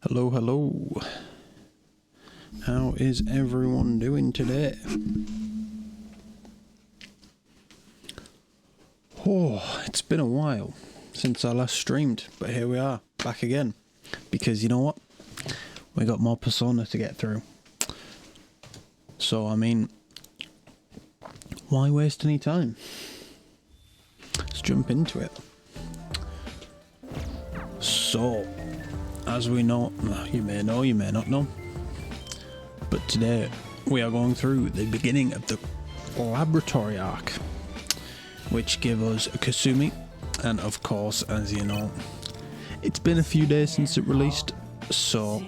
Hello, hello. How is everyone doing today? Oh, it's been a while since I last streamed, but here we are, back again. Because you know what? We got more Persona to get through. So, I mean, why waste any time? Let's jump into it. So, as we know, you may know, you may not know, but today we are going through the beginning of the Laboratory Arc, which give us Kasumi, and of course, as you know, it's been a few days since it released, so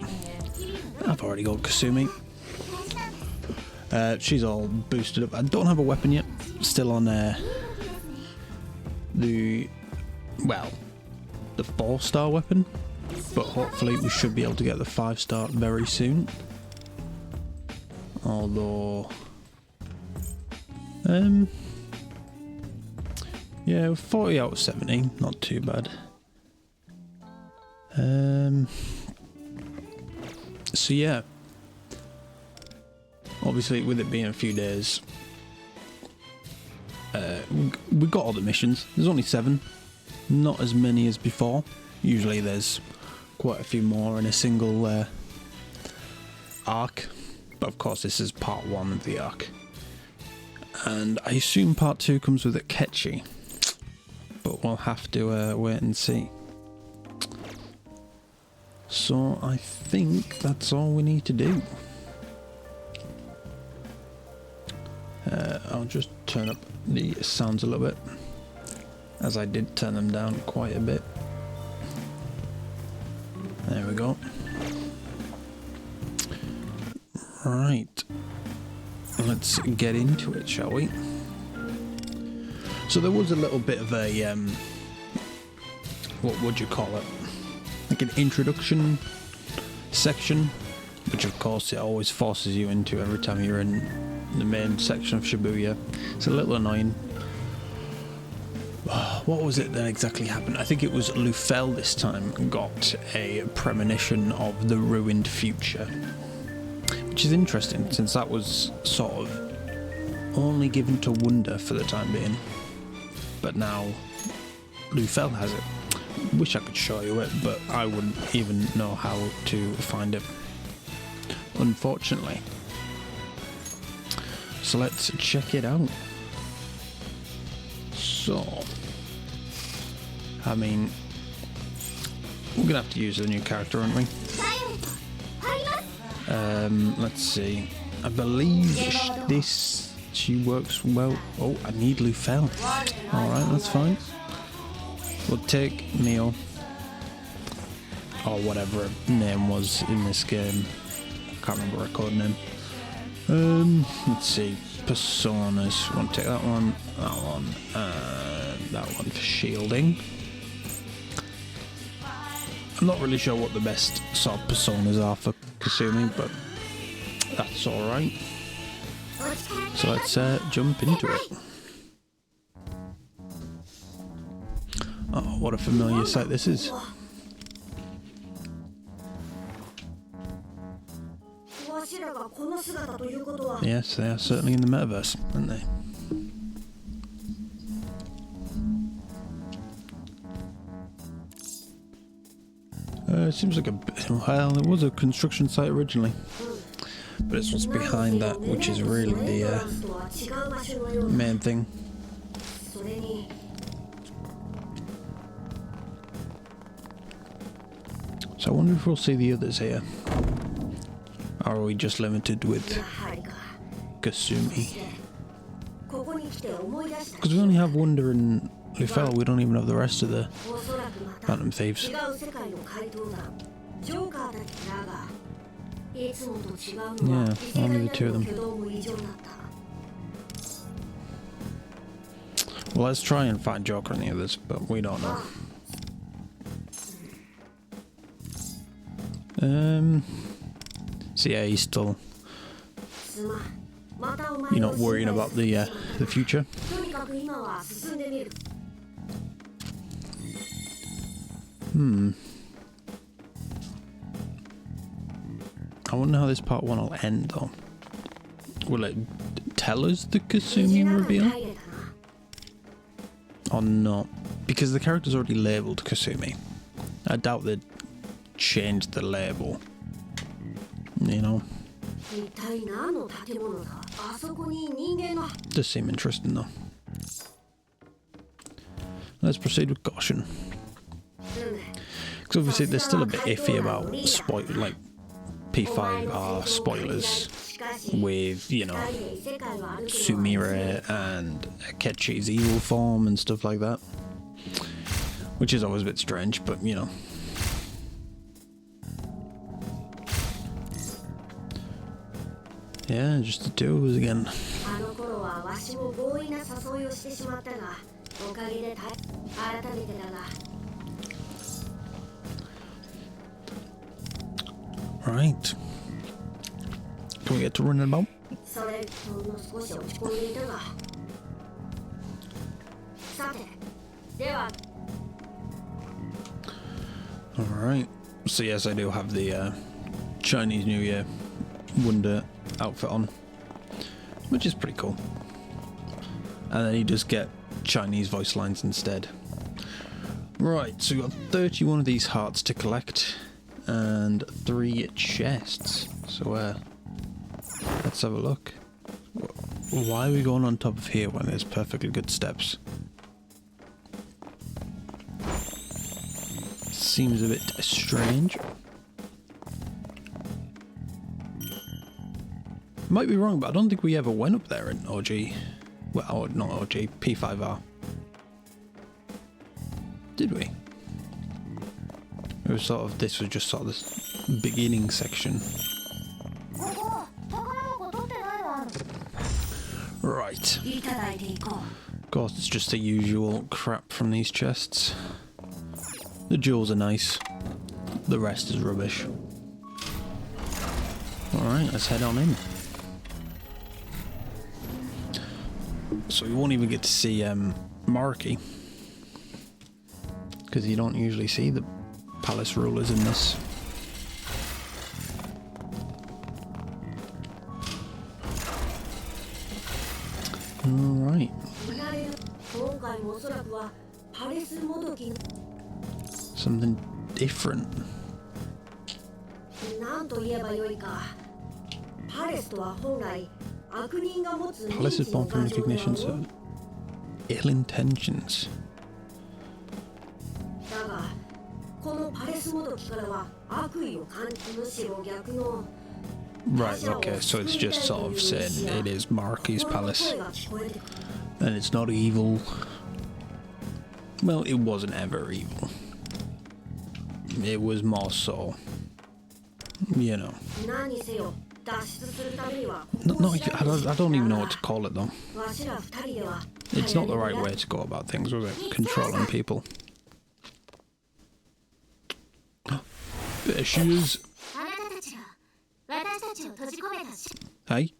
I've already got Kasumi. She's all boosted up. I don't have a weapon yet, still on the 4-star weapon, but hopefully we should be able to get the 5-star very soon. Although, yeah, 40 out of 70, not too bad. So yeah, obviously with it being a few days, we got all the missions. There's only 7, not as many as before. Usually there's quite a few more in a single arc, but of course this is part 1 of the arc, and I assume part 2 comes with Akechi, but we'll have to wait and see. So I think that's all we need to do. I'll just turn up the sounds a little bit, as I did turn them down quite a bit. There we go. Right, let's get into it, shall we? So there was a little bit of a, what would you call it? Like an introduction section, which of course it always forces you into every time you're in the main section of Shibuya. It's a little annoying. What was it that exactly happened? I think it was Lufel this time got a premonition of the ruined future, which is interesting since that was sort of only given to Wonder for the time being, but now Lufel has it. Wish I could show you it, but I wouldn't even know how to find it, unfortunately. So let's check it out. So, I mean, we're gonna have to use a new character, aren't we? Let's see. I believe she works well. Oh, I need Lufel. Alright, that's fine. We'll take Mio, or whatever her name was in this game. I can't remember her code name. Let's see. Personas. We want to take that one, and that one for shielding. I'm not really sure what the best sort of personas are for Kasumi, but that's alright. So let's jump into it. Oh, what a familiar sight this is. Yes, they are certainly in the metaverse, aren't they? It seems like well, it was a construction site originally, but it's what's behind that which is really the main thing. So I wonder if we'll see the others here. Or are we just limited with Kasumi? Because we only have Wonder and Lufel, we don't even have the rest of the Phantom Thieves. Yeah, only the 2 of them. Well, let's try and find Joker and the others, but we don't know. So yeah, he's still, you're not worrying about the future. I wonder how this part 1 will end though. Will it tell us the Kasumi reveal? Or not? Because the character's already labelled Kasumi. I doubt they'd change the label. You know? Does seem interesting though. Let's proceed with caution. Because obviously they're still a bit iffy about like P5R spoilers with, you know, Sumire and Akechi's evil form and stuff like that. Which is always a bit strange, but you know. Yeah, just the two of us again. Right. Can we get to running about? Alright. So yes, I do have the Chinese New Year Wonder outfit on, which is pretty cool. And then you just get Chinese voice lines instead. Right, so we've got 31 of these hearts to collect and 3 chests. So let's have a look. Why are we going on top of here when there's perfectly good steps? Seems a bit strange. Might be wrong, but I don't think we ever went up there in OG. Well, not OG, P5R. Did we? It was sort of, this was just sort of this beginning section. Right. Of course, it's just the usual crap from these chests. The jewels are nice. The rest is rubbish. Alright, let's head on in. So we won't even get to see Mariki, because you don't usually see the palace rulers in this. Alright. Something different. Palace is born from recognition of ill intentions. Right, okay, so it's just sort of saying it is Mariki's palace. And it's not evil. Well, it wasn't ever evil. It was more so, you know. I don't even know what to call it though. It's not the right way to go about things, was it? Controlling people. There she is. Hey.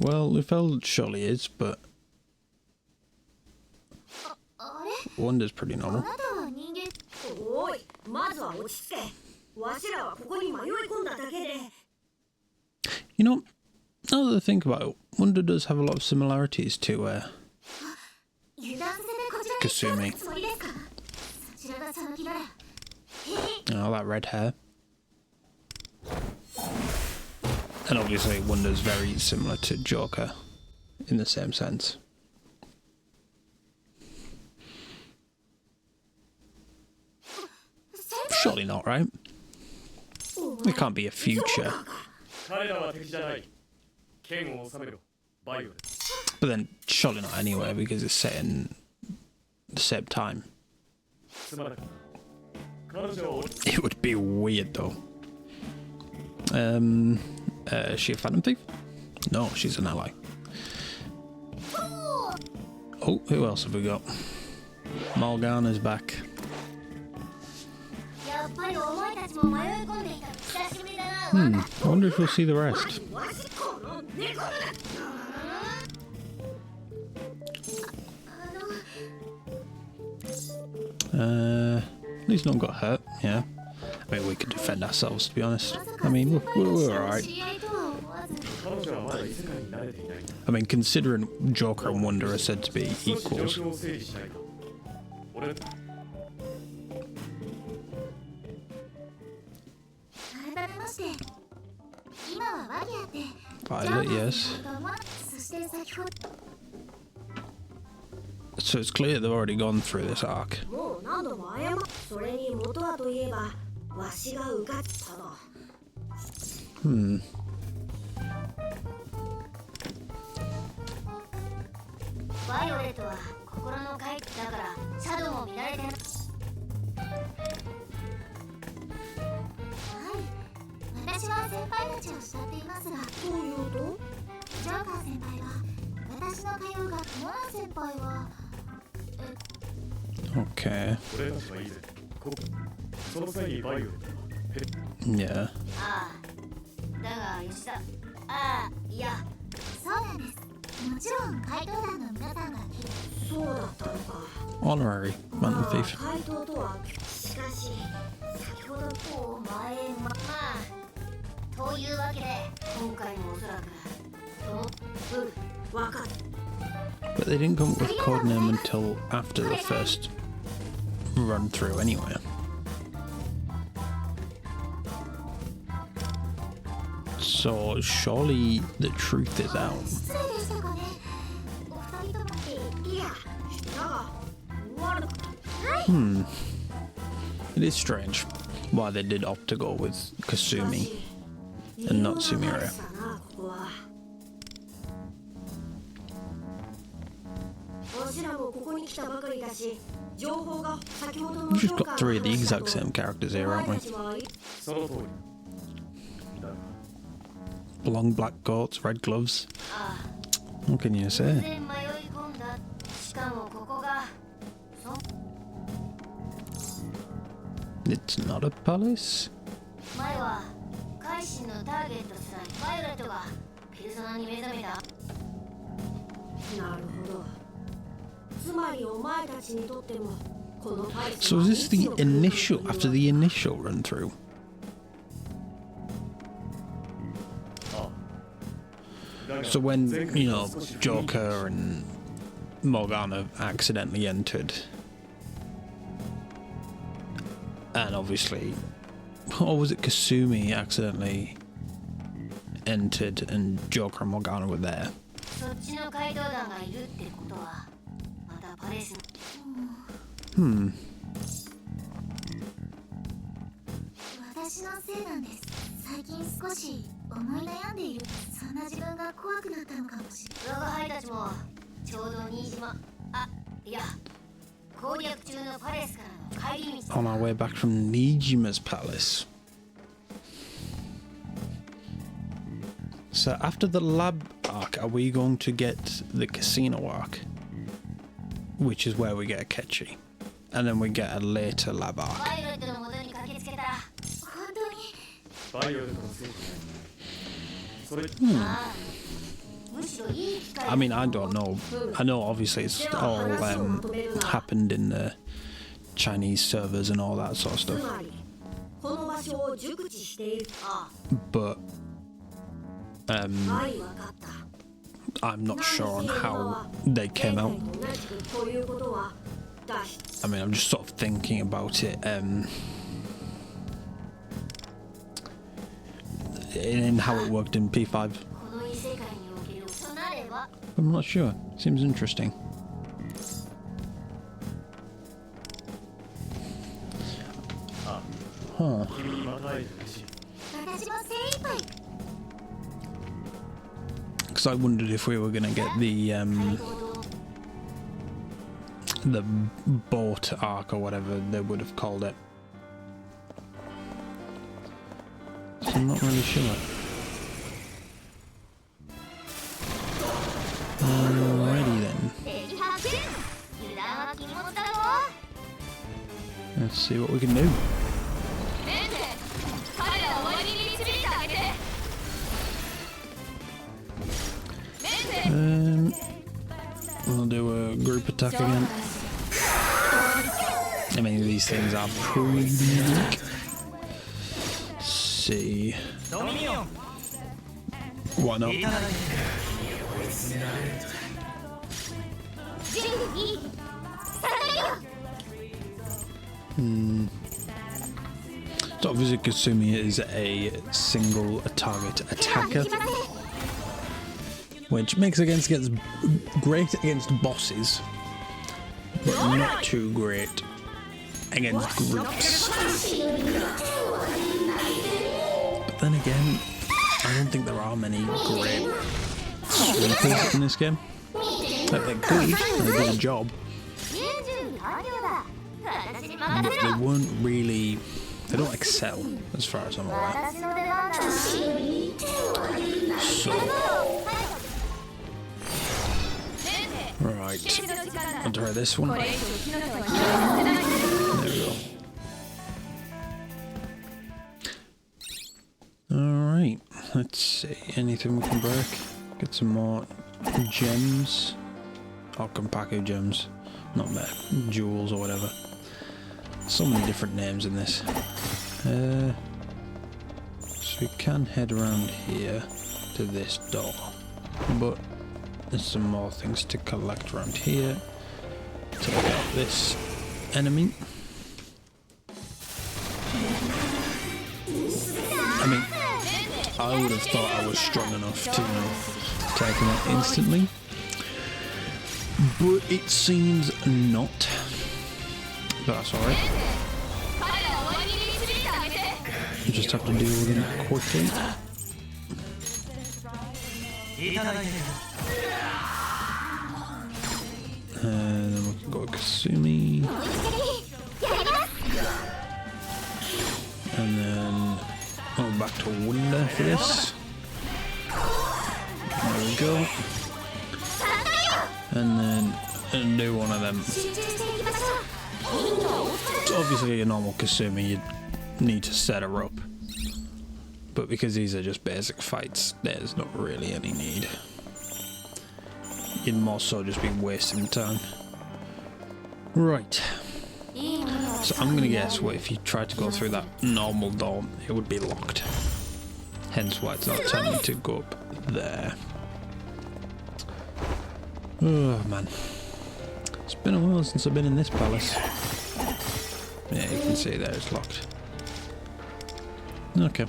Well, Lufel surely is, but Wonder's pretty normal. You know, now that I think about it, Wonder does have a lot of similarities to Kasumi. You know, that red hair. And obviously Wonder's very similar to Joker in the same sense. Surely not, right? There can't be a future. But then surely not anyway, because it's set in the same time. It would be weird though. Is she a Phantom Thief? No, she's an ally. Oh, who else have we got? Morgana's back. I wonder if we'll see the rest. At least no one got hurt, yeah. I mean, we could defend ourselves, to be honest. I mean, we're alright. I mean, considering Joker and Wonder are said to be equals. Violet, yes. So it's clear they've already gone through this arc. Okay. Yeah. Honorary Mountain Thief. But they didn't come up with a codename until after the first run through anyway. So surely the truth is out. It is strange why they did opt to go with Kasumi and not Sumire. We've just got 3 of the exact same characters here, aren't we? Long black coats, red gloves. What can you say? It's not a palace. So is this the initial, after the initial run through? So when, you know, Joker and Morgana accidentally entered, and obviously, or was it Kasumi accidentally entered and Joker and Morgana were there? On our way back from Nijima's palace. So after the lab arc, are we going to get the casino arc? Which is where we get Akechi. And then we get a later lab arc. I mean, I don't know. I know obviously it's all happened in the Chinese servers and all that sort of stuff. But I'm not sure on how they came out. I mean, I'm just sort of thinking about it in how it worked in P5. I'm not sure. Seems interesting. Huh. Because I wondered if we were going to get the boat arc or whatever they would have called it. So I'm not really sure. Alrighty then. Let's see what we can do. We'll do a group attack again. I mean, these things are pretty unique. Let's see. Why not? So obviously Kasumi is a single target attacker, which makes gets great against bosses, but not too great against groups. But then again, I don't think there are many great sweepers in this game. Like, they're good, and they do a job, but they weren't really, they don't excel as far as I'm aware. So, right, I'll try this one. There we go. Alright, let's see, anything we can break? Get some more gems. Or Kompaku gems. Not jewels or whatever. So many different names in this. So we can head around here to this door. But there's some more things to collect around here. To look at this enemy. I mean, I would have thought I was strong enough to take him out instantly. But it seems not. But that's alright. You just have to deal with him quickly. And then we can go to Kasumi. And then back to Wonder for this. There we go. And then do one of them. It's obviously a normal Kasumi, you'd need to set her up. But because these are just basic fights, there's not really any need. You'd more so just be wasting time. Right. So I'm gonna guess if you tried to go through that normal door, it would be locked. Hence why it's not telling me to go up there. Oh man. It's been a while since I've been in this palace. Yeah, you can see there it's locked. Okay.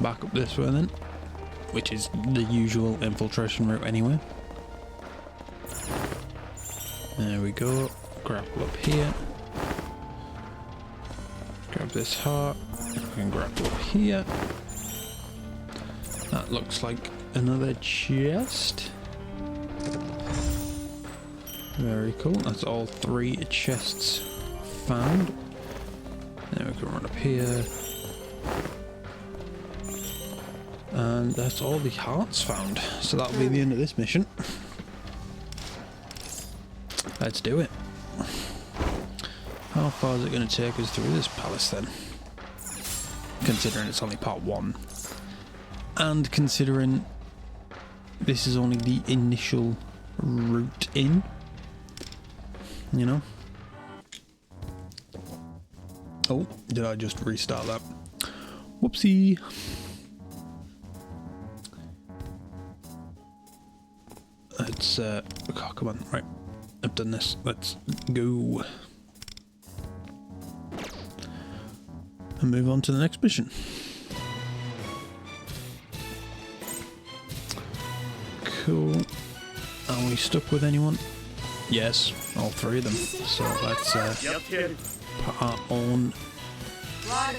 Back up this way then. Which is the usual infiltration route anyway. There we go. Grapple up here. Grab this heart. I can grapple up here. That looks like another chest. Very cool. That's all 3 chests found. Then we can run up here. And that's all the hearts found. So that'll be the end of this mission. Let's do it. How far is it going to take us through this palace then? Considering it's only part 1. And considering this is only the initial route in. You know? Oh, did I just restart that? Whoopsie! Let's, oh, come on, right. I've done this. Let's go. And move on to the next mission. Cool. Are we stuck with anyone? Yes, all 3 of them. So let's put our own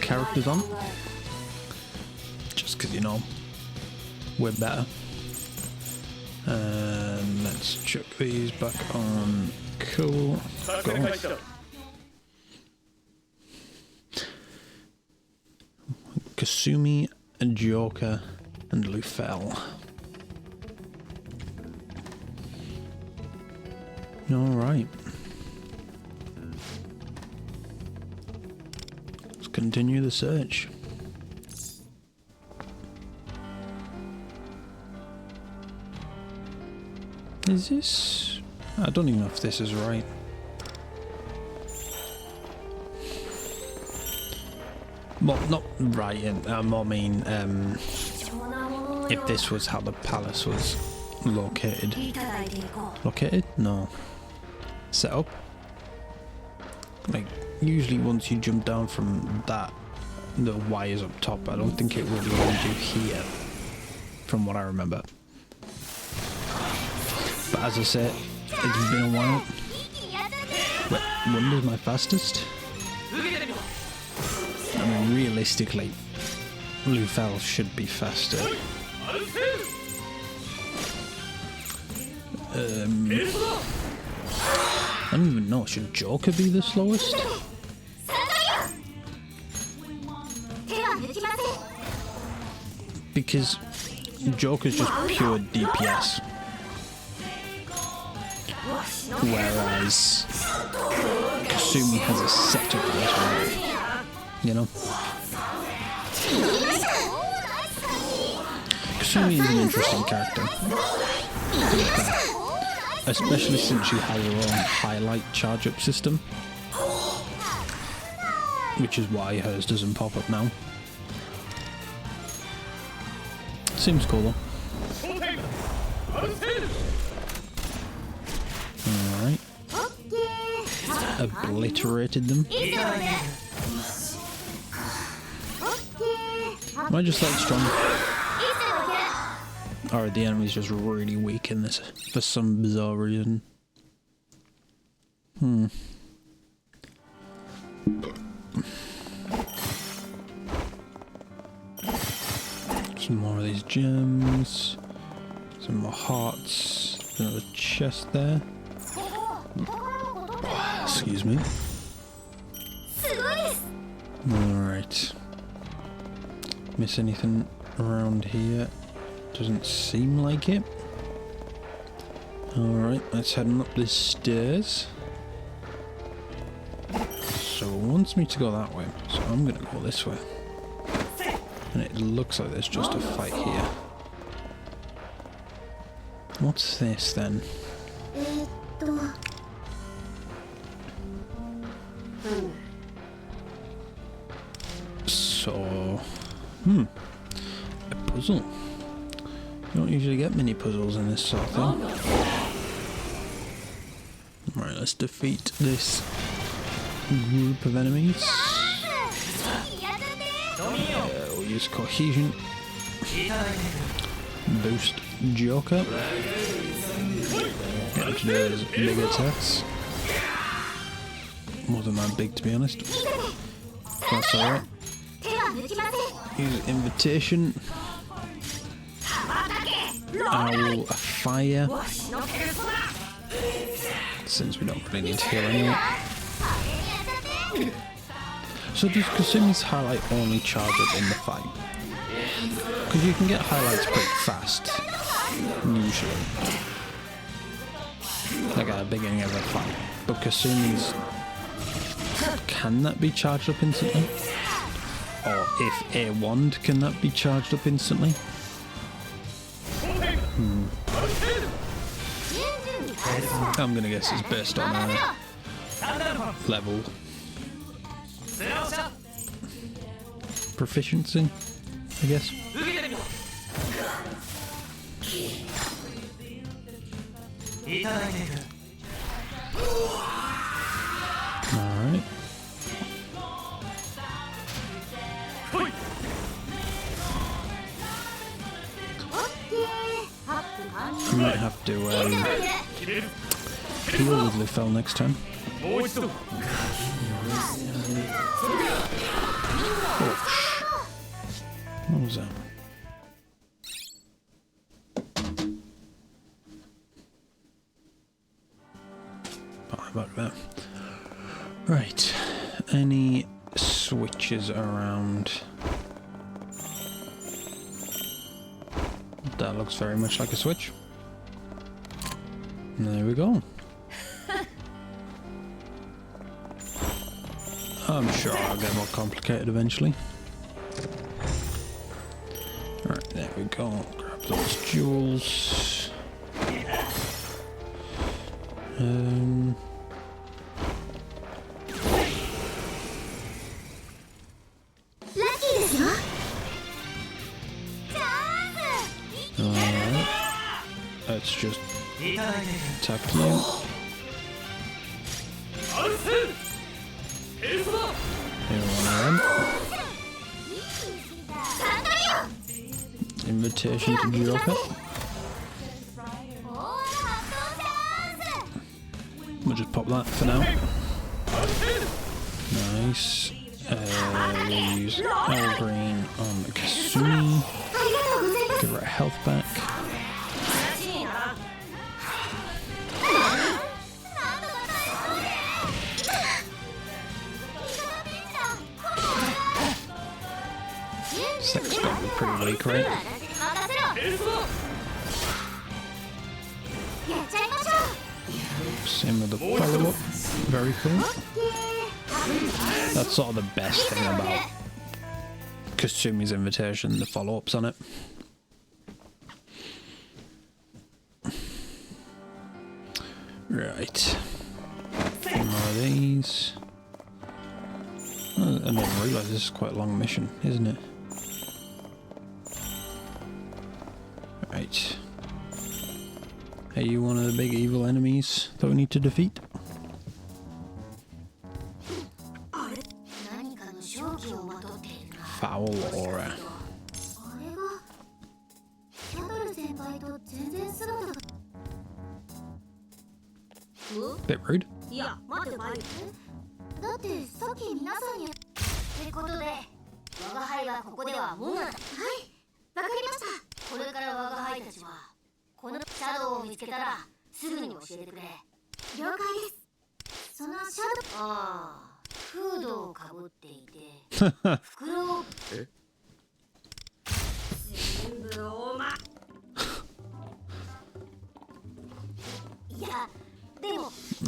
characters on. Just because, you know, we're better. And let's chuck these back on. Cool. Go. Kasumi, and Joker, and Lufel. Alright. Let's continue the search. Is this... I don't even know if this is right. Well, not right. I mean, if this was how the palace was located. Located? No. Set up? Like, usually once you jump down from that, the wires up top, I don't think it would land you here, from what I remember. But as I said, it's been a while. Wonder's my fastest? I mean, realistically, Lufel should be faster. I don't even know, should Joker be the slowest? Because Joker's just pure DPS. Whereas Kasumi has a setup as well. You know? Kasumi is an interesting character. Especially since she has her own highlight charge-up system. Which is why hers doesn't pop up now. Seems cool though. Alright. Obliterated them. Am I just that strong? Or are the enemies just really weak in this for some bizarre reason? Some more of these gems. Some more hearts. Another chest there. Excuse me. Alright. Miss anything around here? Doesn't seem like it. Alright, let's head on up these stairs. So it wants me to go that way, so I'm gonna go this way. And it looks like there's just a fight here. What's this then? So, a puzzle. You don't usually get mini puzzles in this sort of thing. Right, let's defeat this group of enemies. We'll use cohesion. Boost Joker. Get to do his big attacks. More than that big, to be honest. That's alright. Use invitation. Owl fire. Since we don't really need to heal anyway. So does Kasumi's highlight only charge up in the fight? Because you can get highlights pretty fast, usually. Like at the beginning of a fight. But Kasumi's... Can that be charged up instantly? Or if a wand, can that be charged up instantly? I'm gonna guess it's based on level proficiency, I guess. Alright. I might have to deal with Lufel next time. Oh, what was that? Oh, about that. Right. Any switches around? That looks very much like a switch. There we go. I'm sure I'll get more complicated eventually. Alright, there we go. Grab those jewels. Alright. Let's just attack you. Here, one of them. Invitation to Joker. We'll just pop that for now. Nice. We'll use L Green on Kasumi. Give her a health back. Sex got me pretty weak, right? Same with the follow-up. Very cool. That's sort of the best thing about Kasumi's invitation, the follow-ups on it. Right. One more of these. I didn't realise this is quite a long mission, isn't it? Right. Are you one of the big evil enemies that we need to defeat? Foul aura. Bit rude.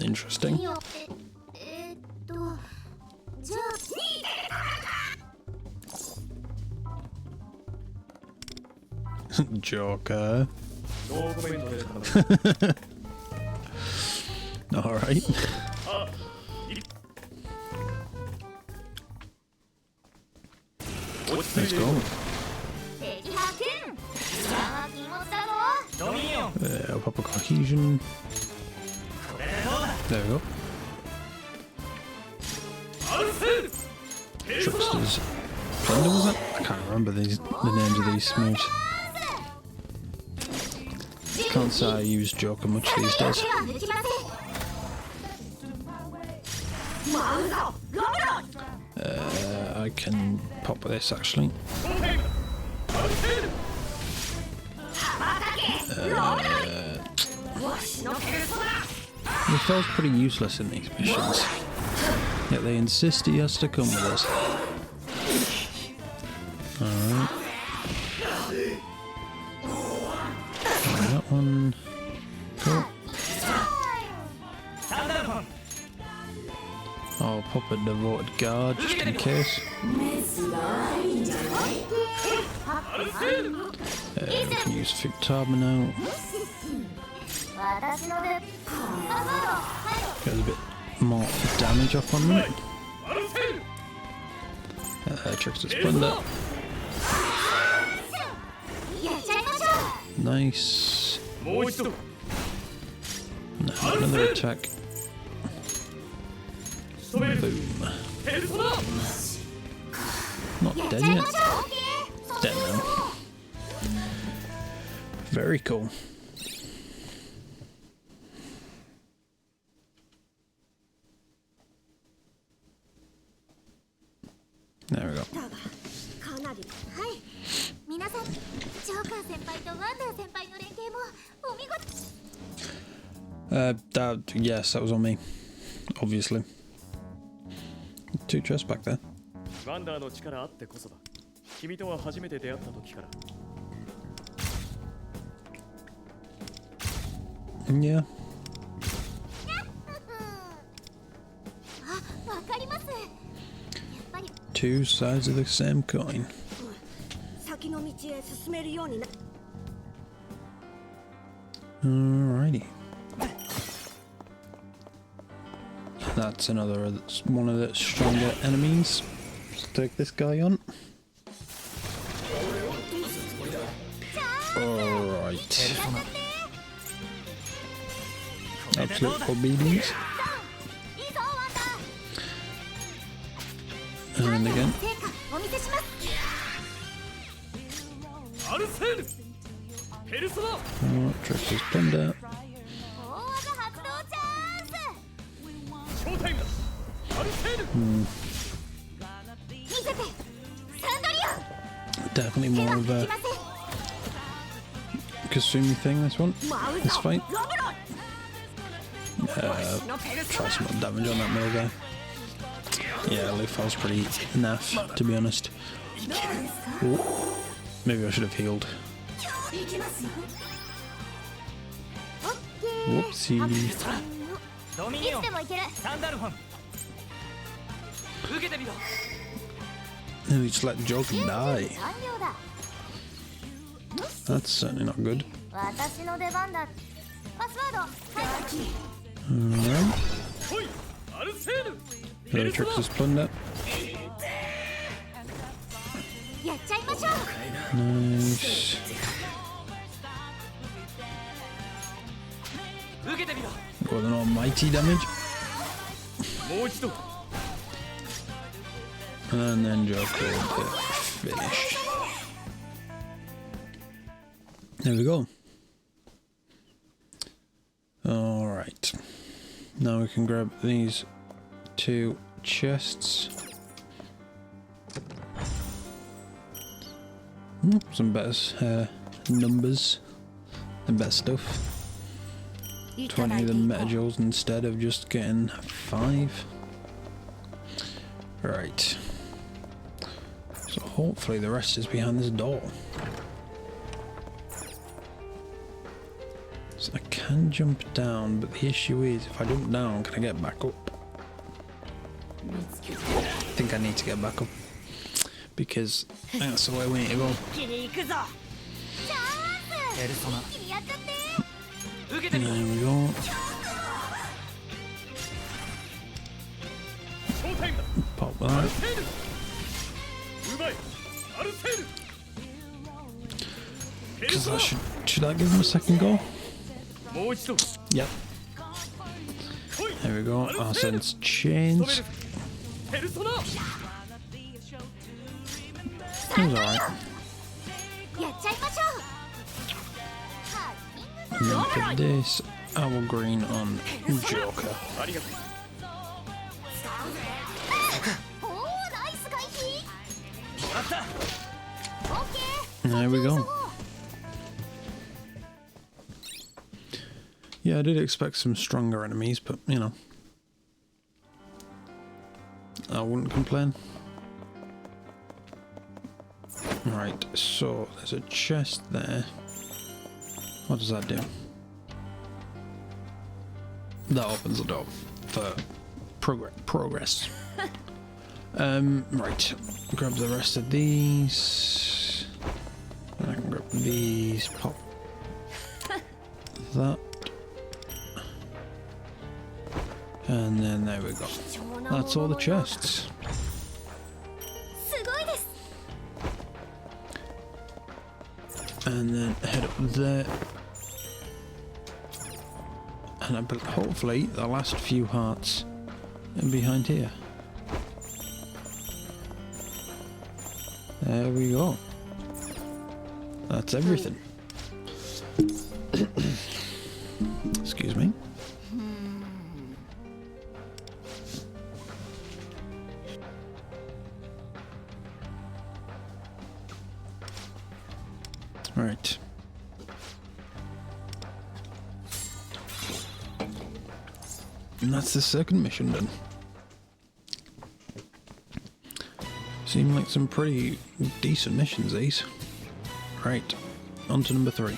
Interesting. Joker. Alright. Let's go. I'll pop a cohesion. There we go. Trickster's Plunder, was it? I can't remember the names of these moves. Can't say I use Joker much these days. I can pop with this actually. The fell's pretty useless in these missions, yet they insist he has to come with us. Alright. That one. Cool. I'll pop a devoted guard just in case. We can use Futaba now. Get a bit more damage off on them. Trickster's Plunder. Nice. Now another attack. Boom. Not dead yet. Dead now. Very cool. There we go. Yes, that was on me. Obviously. 2 chests back there. Yeah. Two sides of the same coin. Alrighty. That's another one of the stronger enemies. Let's take this guy on. Right. Absolute obedience. And again. Oh, Trixie's plunder. Definitely more of a Kasumi thing, this one. This fight. Try some more damage on that middle guy. Yeah, Lufel's pretty naff, to be honest. Ooh. Maybe I should have healed. Whoopsie. And we just let Joker die. That's certainly not good. Alright. Another Trixie's plunder. Nice. Got an almighty damage. And then Joker will finish. There we go. Alright. Now we can grab these two chests. Some better numbers and better stuff. 20 of the metagels instead of just getting 5. Right. So hopefully the rest is behind this door. So I can jump down, but the issue is if I jump down, can I get back up? I think I need to get back up. Because that's the way we need to go. There we go. Pop that. Because I should I give him a second go? Yep. There we go. I'll sense chains. It was alright. And then for this, I will green on Joker. There we go. Yeah, I did expect some stronger enemies, but you know, I wouldn't complain. Right, so there's a chest there. What does that do? That opens the door for progress. Right, grab the rest of these. I can grab these, pop that. And then there we go. That's all the chests. And then head up there. And hopefully the last few hearts are behind here. There we go. That's everything. Excuse me. Right. And that's the second mission done. Seem like some pretty decent missions, these. Right, on to number 3.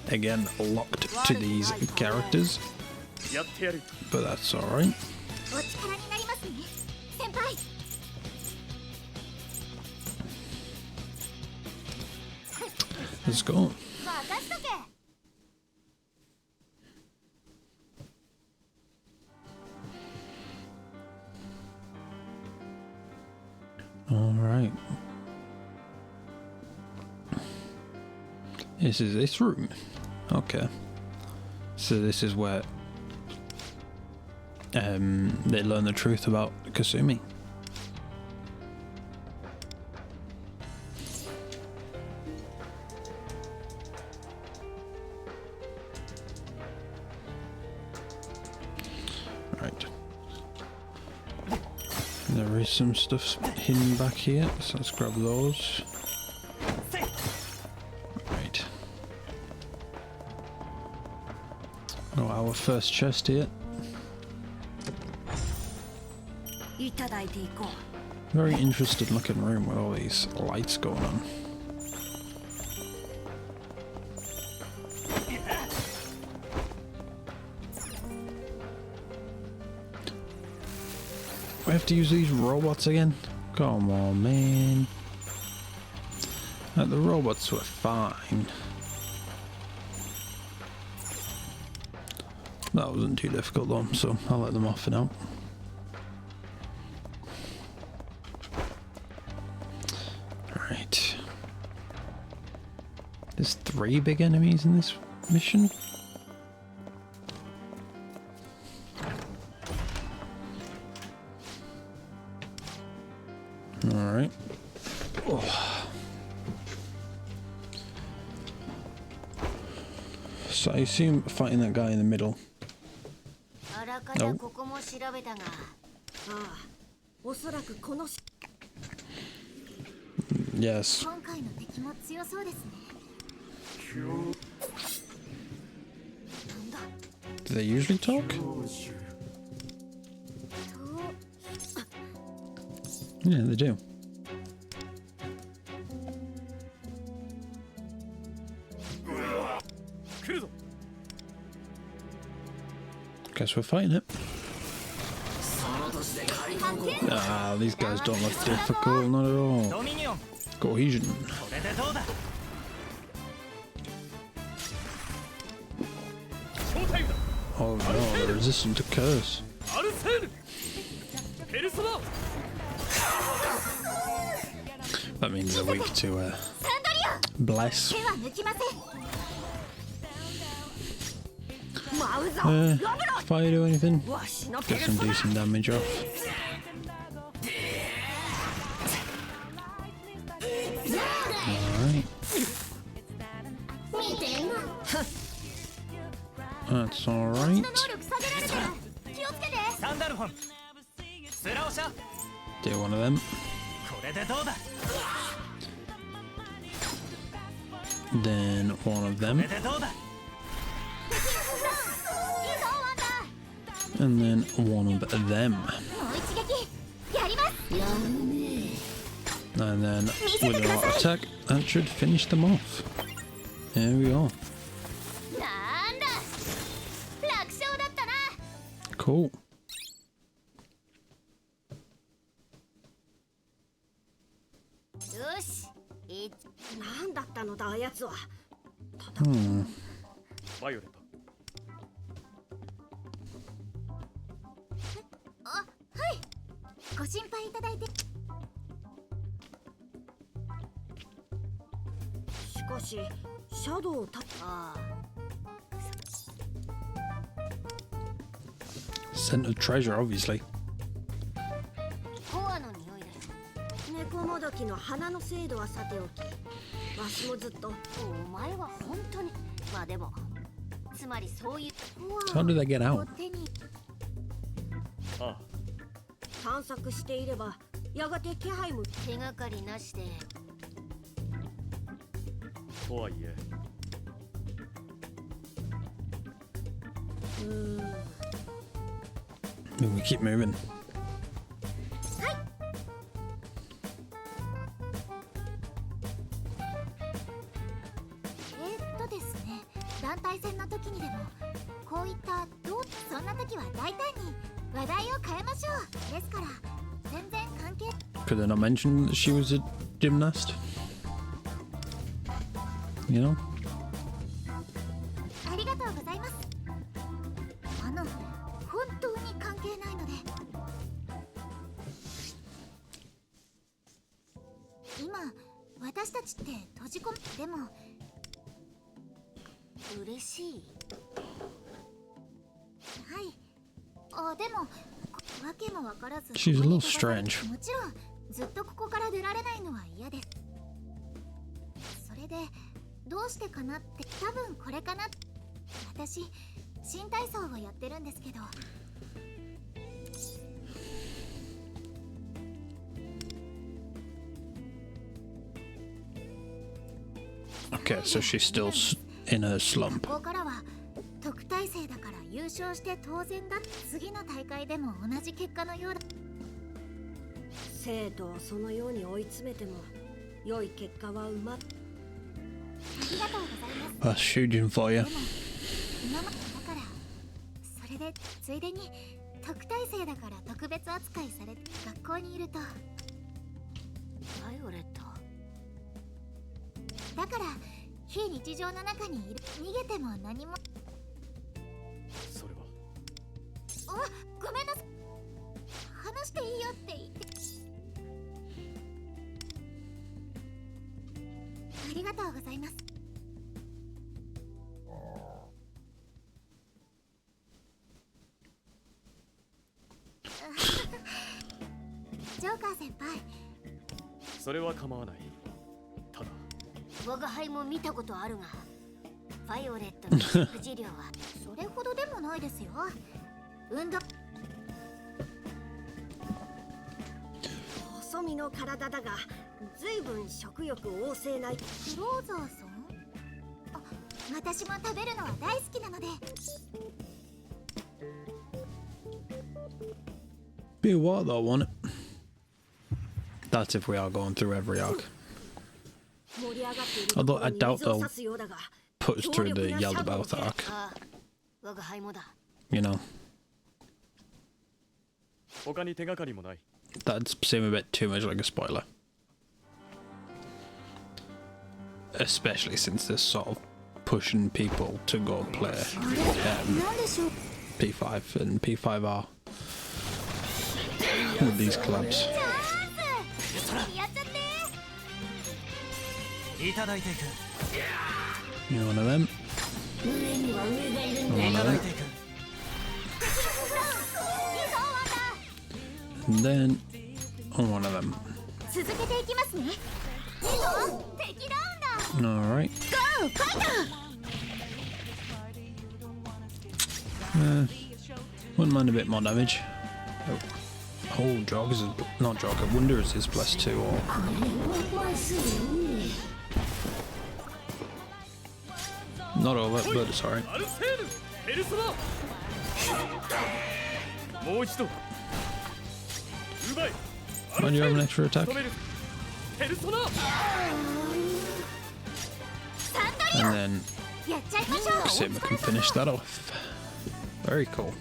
Again, locked to these characters, but that's alright. Let's go. All right. This is this room. Okay. So this is where they learn the truth about Kasumi. Right. There is some stuff hidden back here, so let's grab those. Right. Oh, our first chest here. Very interesting looking room with all these lights going on. We have to use these robots again? Come on, man. The robots were fine. That wasn't too difficult though, so I'll let them off for now. Right. There's 3 big enemies in this mission. Alright. Oh. So I assume fighting that guy in the middle. No. Yes. Do they usually talk? Yeah, they do. Guess we're fighting it. Ah, these guys don't look difficult, not at all. Cohesion. Oh no, they're resistant to curse. That means they're weak to bless. Fire do anything? Get some decent damage off. Alright. That's alright. Do one of them. Then one of them. And then one of them. And then with an auto attack, that should finish them off. There we are. Cool. Scent of treasure, obviously. How did they get out? We keep moving. Could they not mention that she was a gymnast? You know? 嬉しい。はい。あ、でも訳も分からず。She's a little strange. もちろんずっとここから出られないのは嫌です。それでどうしてかなって多分これかな。私新体操をやってるんですけど。Okay, so she's still in her slump. ここからは特待生だから優勝して当然だ。次の大会でも同じ結果のようだ。生徒をそのように追い詰めても良い結果はありがとうございます。That's shooting for you. でも今までだからそれでついでに特待生だから特別扱いされて学校にいると。バイオレットだから非日常の中にいる。逃げても何も。それは。お、ごめんなさい。話していいよって言って。ありがとうございます。ジョーカー先輩。それは構わない。ただ我が輩も見たことあるが、バイオレットの食事量はそれほどでもないですよ。運動。細身の体だが随分食欲旺盛な。クローザーさん。あ、私も食べるのは大好きなので。Be a while though, won't it? That's if we are going through every arc. Although I doubt they'll put us through the Yaldabaoth arc. You know. 他に手がかりもない。 That'd seem a bit too much like a spoiler. Especially since they're sort of pushing people to go play P5 and P5R with these clubs. You one of them? One of them. And then one of them. Alright. Wouldn't mind a bit more damage. Oh, Jog is not Jog. I wonder is his +2 or. Not over, but it's alright. Why do you have an extra attack? And then Sigma can finish that off. Very cool.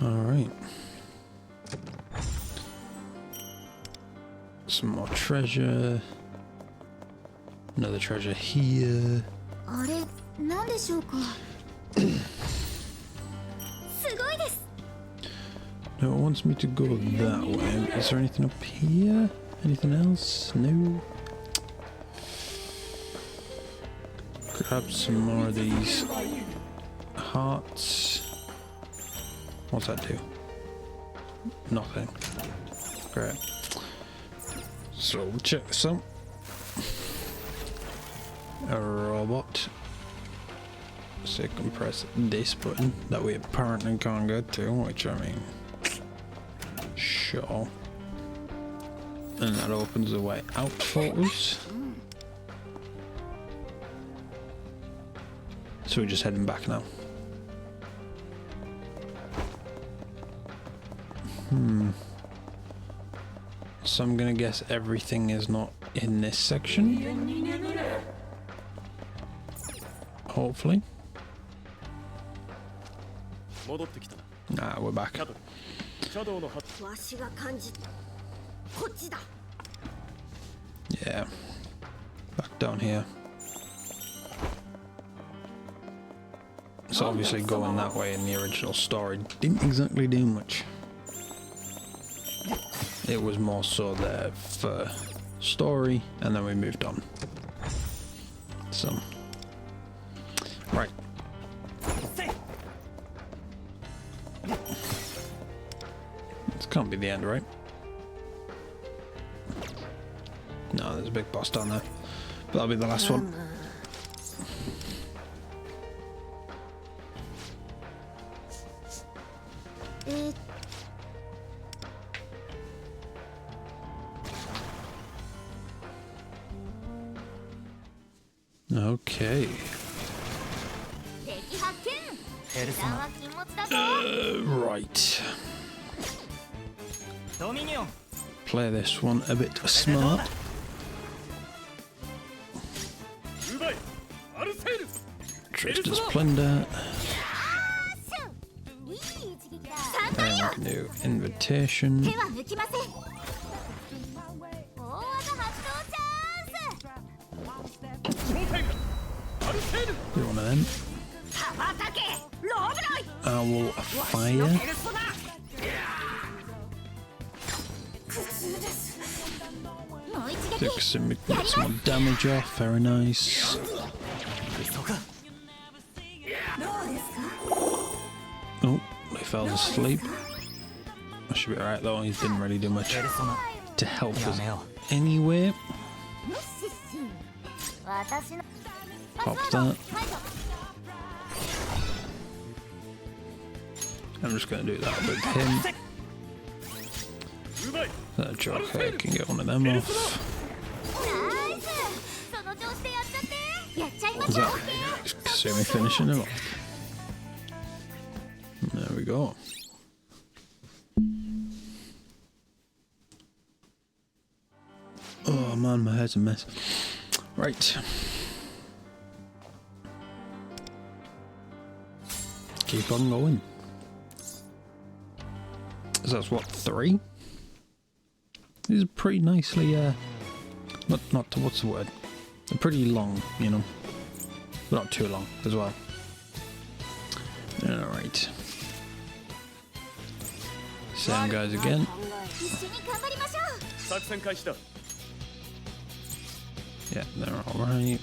Alright. Some more treasure. Another treasure here. No, it wants me to go that way. Is there anything up here? Anything else? No. Grab some more of these hearts. What's that do? Nothing. Great. So we'll check this out. A robot. So you can press this button that we apparently can't get to, which I mean, sure. And that opens the way out for us. So we're just heading back now. So I'm gonna guess everything is not in this section. Hopefully. Nah, we're back. Yeah. Back down here. So obviously going that way in the original story didn't exactly do much. it was more so there for story, and then we moved on. So, right. This can't be the end, right? No, there's a big boss down there. But that'll be the last one. Okay. Right. Play this one a bit smart. Trickster Splendor. Then we can do Invitation. Do one of them. Owl Fire. Took some damage off, very nice. Oh, he fell asleep. I should be alright though, he didn't really do much to help us anyway. Pop that. I'm just going to do that with him. That Joker can get one of them off. Is that Kasumi finishing him off? There we go. Oh man, my head's a mess. Right. Keep on going. So that's what, 3? These are pretty nicely, not what's the word? They're pretty long, you know, but not too long as well. Alright. Same guys again. Yeah, they're alright.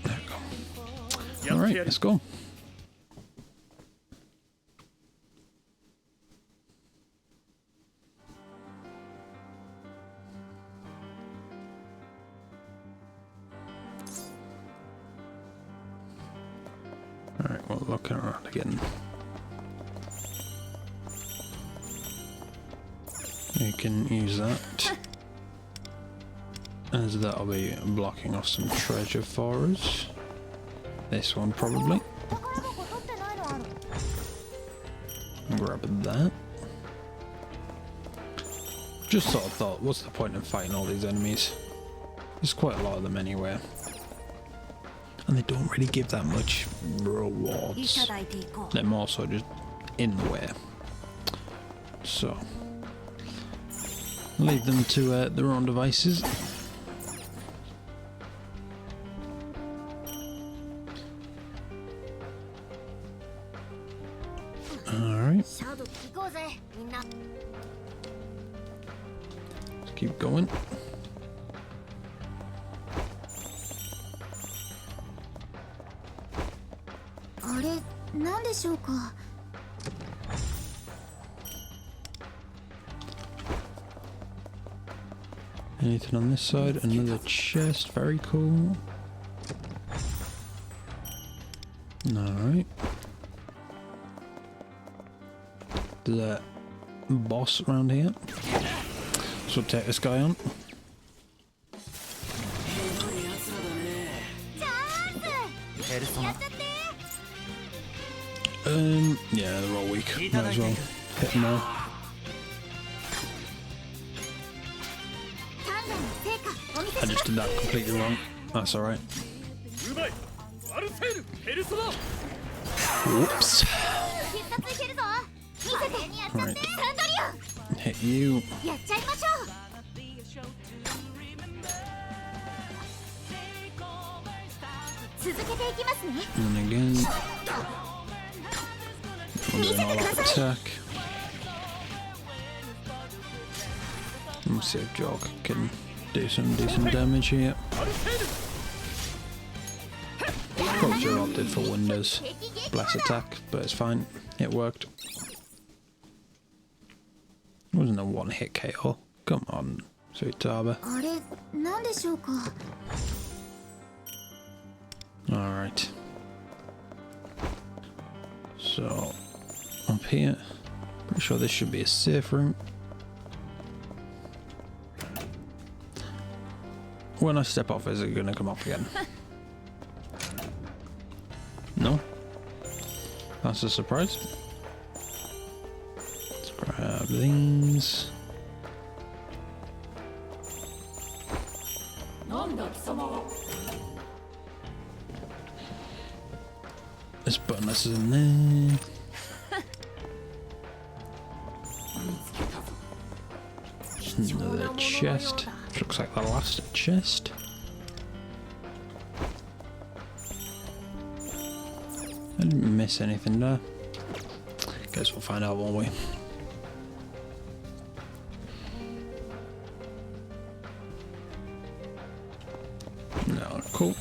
There we go. Alright, let's go. Alright, we're looking around again. You can use that, as that'll be blocking off some treasure for us. This one probably. Grab that. Just sort of thought, what's the point in fighting all these enemies? There's quite a lot of them anyway. And they don't really give that much rewards. They're more so just in the way. So, leave them to their own devices. Alright. Let's keep going. Anything on this side? Another chest, very cool. Alright. There's a boss around here. So we'll take this guy on. Yeah, they're all weak. Might as well hit them all. I just did that completely wrong. That's alright. Whoops. Right. Hit you. And again. doing all that attack. Let's see if Jog can do some decent damage here. Probably should have opted for Windows Blast attack, but it's fine. It worked. It wasn't a one-hit KO. Come on, Sweet Taba. あれ、なんでしょうか。 Alright. So, up here. Pretty sure this should be a safe room. When I step off, is it going to come off again? No? That's a surprise. Let's grab these. This button is in there. Another chest. Looks like the last chest. I didn't miss anything there. Guess we'll find out, won't we? No, cool.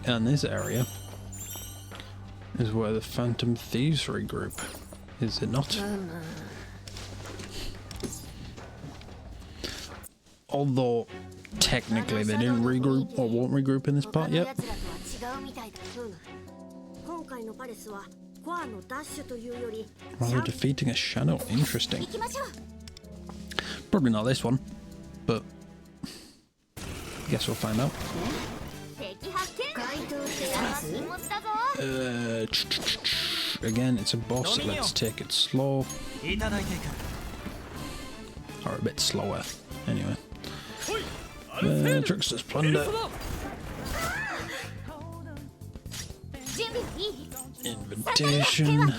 And this area is where the Phantom Thieves regroup, is it not? Although technically they didn't regroup or won't regroup in this part yet. Rather defeating a shadow, interesting. Probably not this one, but I guess we'll find out. Again, it's a boss, let's take it slow. Or a bit slower, anyway. Trickster's Plunder. Invitation.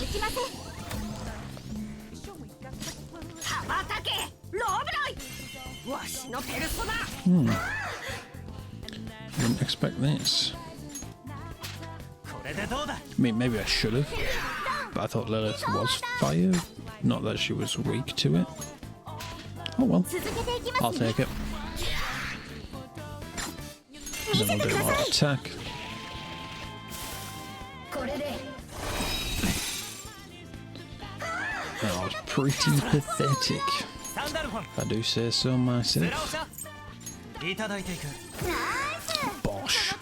Didn't expect this. I mean, maybe I should have, but I thought Lilith was fire, not that she was weak to it. Oh well, I'll take it. Then I'll do more attack. That was pretty pathetic, if I do say so myself. Bosh.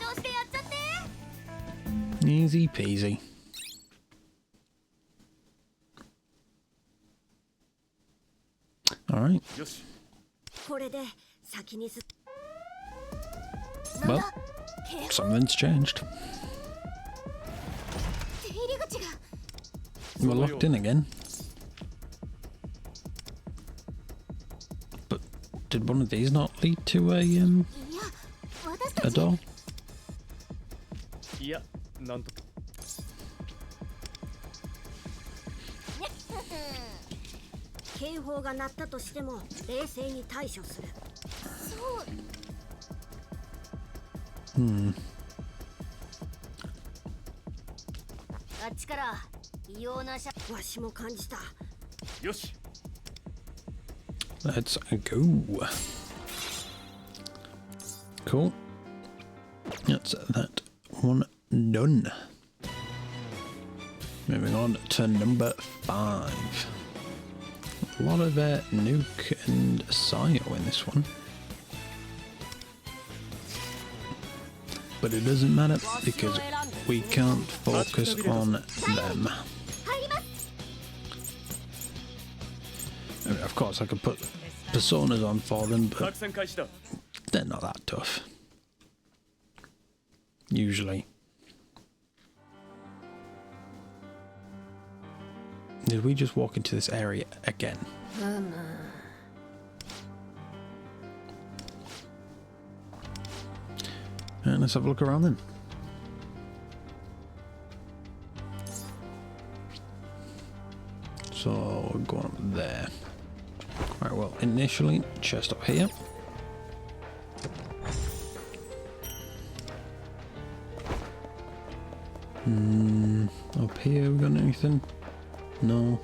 Easy peasy. Alright. Well, something's changed. We're locked in again. But did one of these not lead to a door? Yeah, none. 警報が鳴ったとしても冷静に対処する。あっちから異様なしゃわしも感じた。よし。Let's go. Cool. That's that one done. Moving on to number 5. A lot of Nuke and Sayo in this one. But it doesn't matter because we can't focus on them. I mean, of course I could put personas on for them, but they're not that tough. Usually. Did we just walk into this area again? And let's have a look around then. So we're going up there. Right, well, initially, chest up here. Up here, we got anything? No.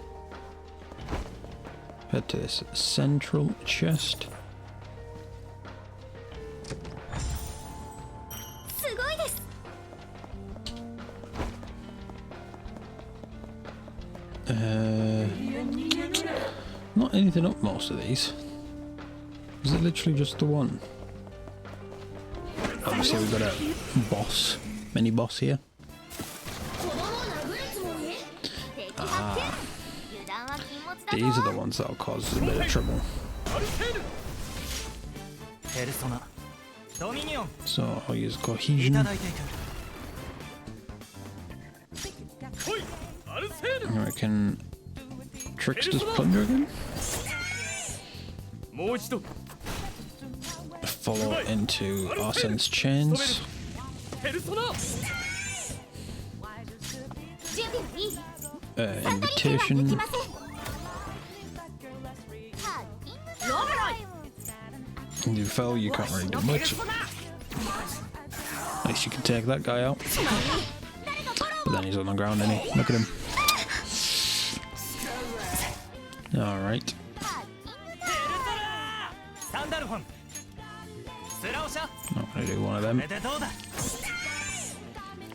Head to this central chest. すごいです。 Not anything up most of these. Is it literally just the one? Obviously we've got a boss, mini boss here. 子供を殴るつもり？敵発見。油断は禁物だぞ。 These are the ones that'll cause us a bit of trouble. ペルソナドミニオン So I'll use い cohesion. ただいていく And I can Trickster's Plunder again. もう一度 Follow into Arsene's chains. ペルソナ準備はいい。 Invitation. できません。ハッキングタイム。 You fell, you can't really do much. At least you can take that guy out. But then he's on the ground, isn't he? Look at him. Alright. サンダルフォンスラオシャ Not gonna do one of them. これでどうだ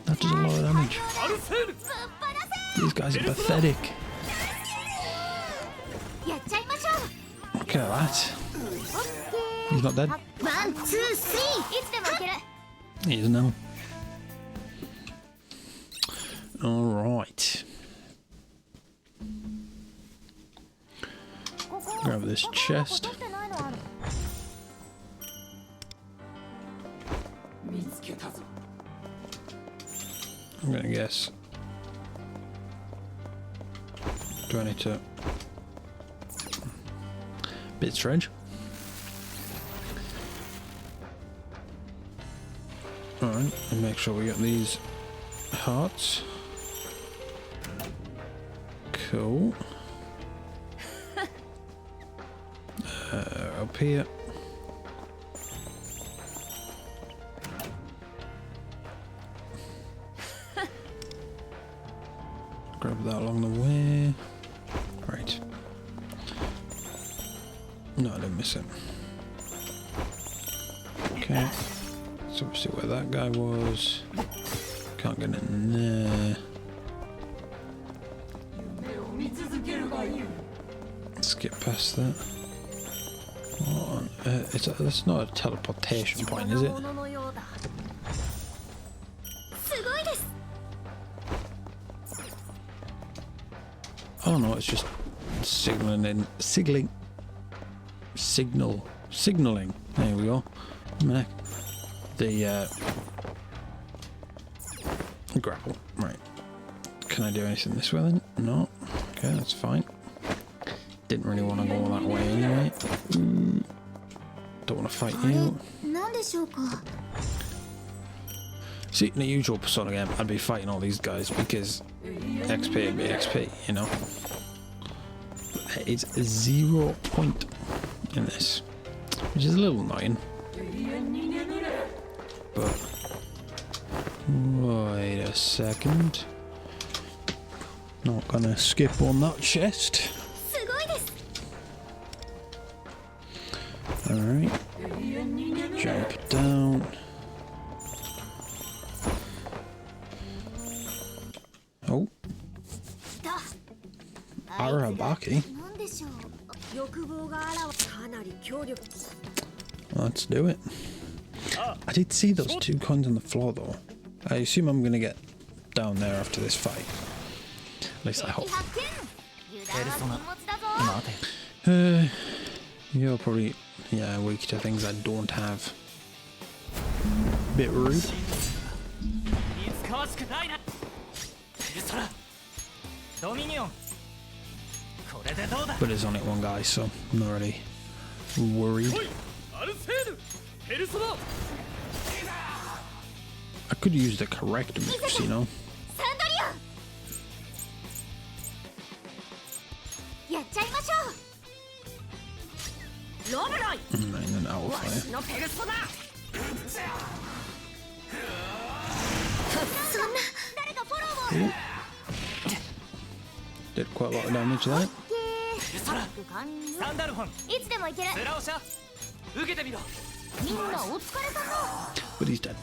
That does a lot of damage. アルセール These guys are pathetic. やっちゃいましょう。 Look at that. オッケー。 He's not dead. ワン、ツー、スリー。いつでもいける。 He is now. Alright. Grab this chest. I'm gonna guess. Do I need to... Bit strange. Alright, and make sure we get these hearts. Cool. Up here. Grab that along the way. Right. No, I didn't miss it. Okay. So we'll see where that guy was. Can't get in there. Skip past that. What on earth? That's not a teleportation point, is it? もののようだ。すごいです。 Oh no, it's just signaling. Signaling. There we go. Mech. The grapple. Right. Can I do anything this way then? No. Okay, that's fine. Didn't really want to go that way anyway. Don't want to fight you. なんでしょうか。 See, in a usual Persona game, I'd be fighting all these guys because XP would be XP, you know? But it's 0 point in this, which is a little annoying. But wait a second. Not gonna skip on that chest. すごいです。 Alright. Jump down. Oh, だ。 Arabaki. なんでしょう。欲望があらわかなり強力。 Let's do it. I did see those 2 coins on the floor though. I assume I'm gonna get down there after this fight. At least I hope. 敵発見。油断は禁物だぞ。待て You're probably, yeah, weak to things I don't have. Bit rude. いつかわしくないなペルソナドミニオンこれでどうだ But there's only one guy, so I'm not really worried. アルセールペルソナ I could use the correct moves, you know? サンドリアン。やっちゃいましょう。ロブロイ And then owl わ fire. しのペルソナそんな。誰かフォロー Ooh. Did quite a lot of damage there. ハック完了。サンダルフォンいつでもいける。スラオシャ受けてみろ。みんなお疲れ様。 But he's dead.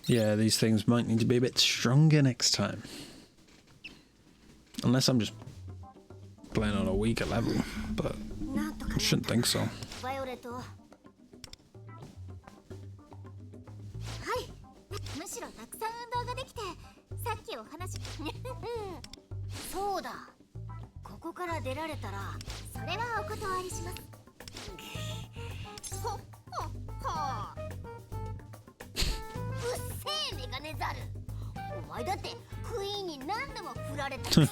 Yeah, these things might need to be a bit stronger next time. Unless I'm just playing on a weaker level, but なんとか I shouldn't think so. バイオレット。はい。むしろたくさん運動ができて、さっきお話。そうだ。ここから出られたら、それはお断りします。ほっほっほ。うっせえメガネザル。お前だってクイーンに何度も振られたくせ。 I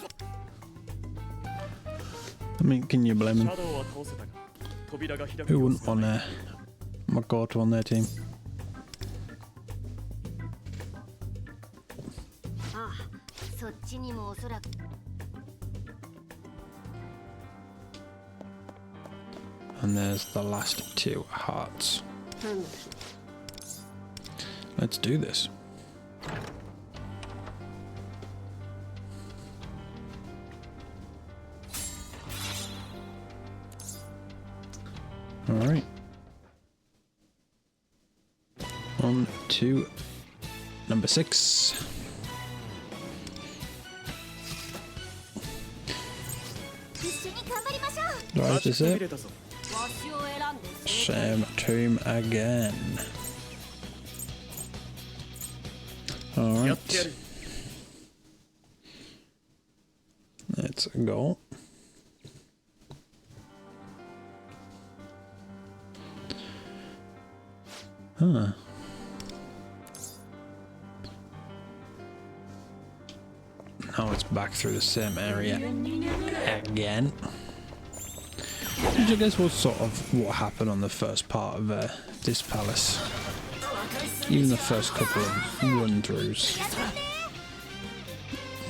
mean, can you blame シ him? ャドウは倒せたが扉が開く Who 様 wouldn't 子が want ない Makoto on their team? ああ、そっちにもおそらく。 And there's the last two hearts. Let's do this. All right. On to number 6. Right, is 見 it? れたぞ Same tomb again. やってや Alright, る let's go. Huh. Now it's back through the same area again. Which I guess was sort of what happened on the first part of this palace. Even the first couple of run-throughs.